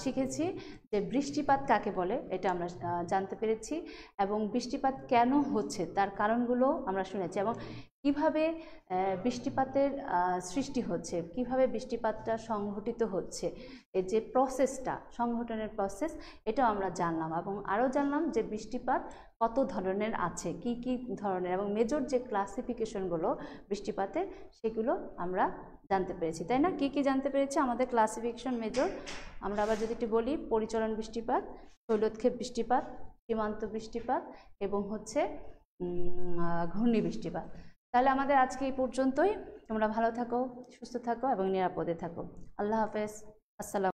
[SPEAKER 1] শিখেছি যে বৃষ্টিপাত কাকে বলে এটা আমরা জানতে পেরেছি এবং বৃষ্টিপাত কেন হচ্ছে তার কারণগুলো আমরা শুনেছি এবং কিভাবে বৃষ্টিপাতের সৃষ্টি হচ্ছে, কিভাবে বৃষ্টিপাতটা সংঘটিত হচ্ছে, এই যে প্রসেসটা সংঘটনের প্রসেস, এটাও আমরা জানলাম এবং আরও জানলাম যে বৃষ্টিপাত কত ধরনের আছে, কি কি ধরনের এবং মেজর যে ক্লাসিফিকেশনগুলো বৃষ্টিপাতের সেগুলো আমরা জানতে পেরেছি, তাই না? কি কি জানতে পেরেছি আমাদের ক্লাসিফিকেশন মেজর? আমরা আবার যদি একটু বলি, পরিচলন বৃষ্টিপাত, শৈলক্ষেপ বৃষ্টিপাত, সীমান্ত বৃষ্টিপাত এবং হচ্ছে ঘূর্ণি বৃষ্টিপাত। তাহলে আমাদের আজকে এই পর্যন্তই। তোমরা ভালো থাকো, সুস্থ থাকো এবং নিরাপদে থাকো। আল্লাহ হাফেজ। আসসালাম।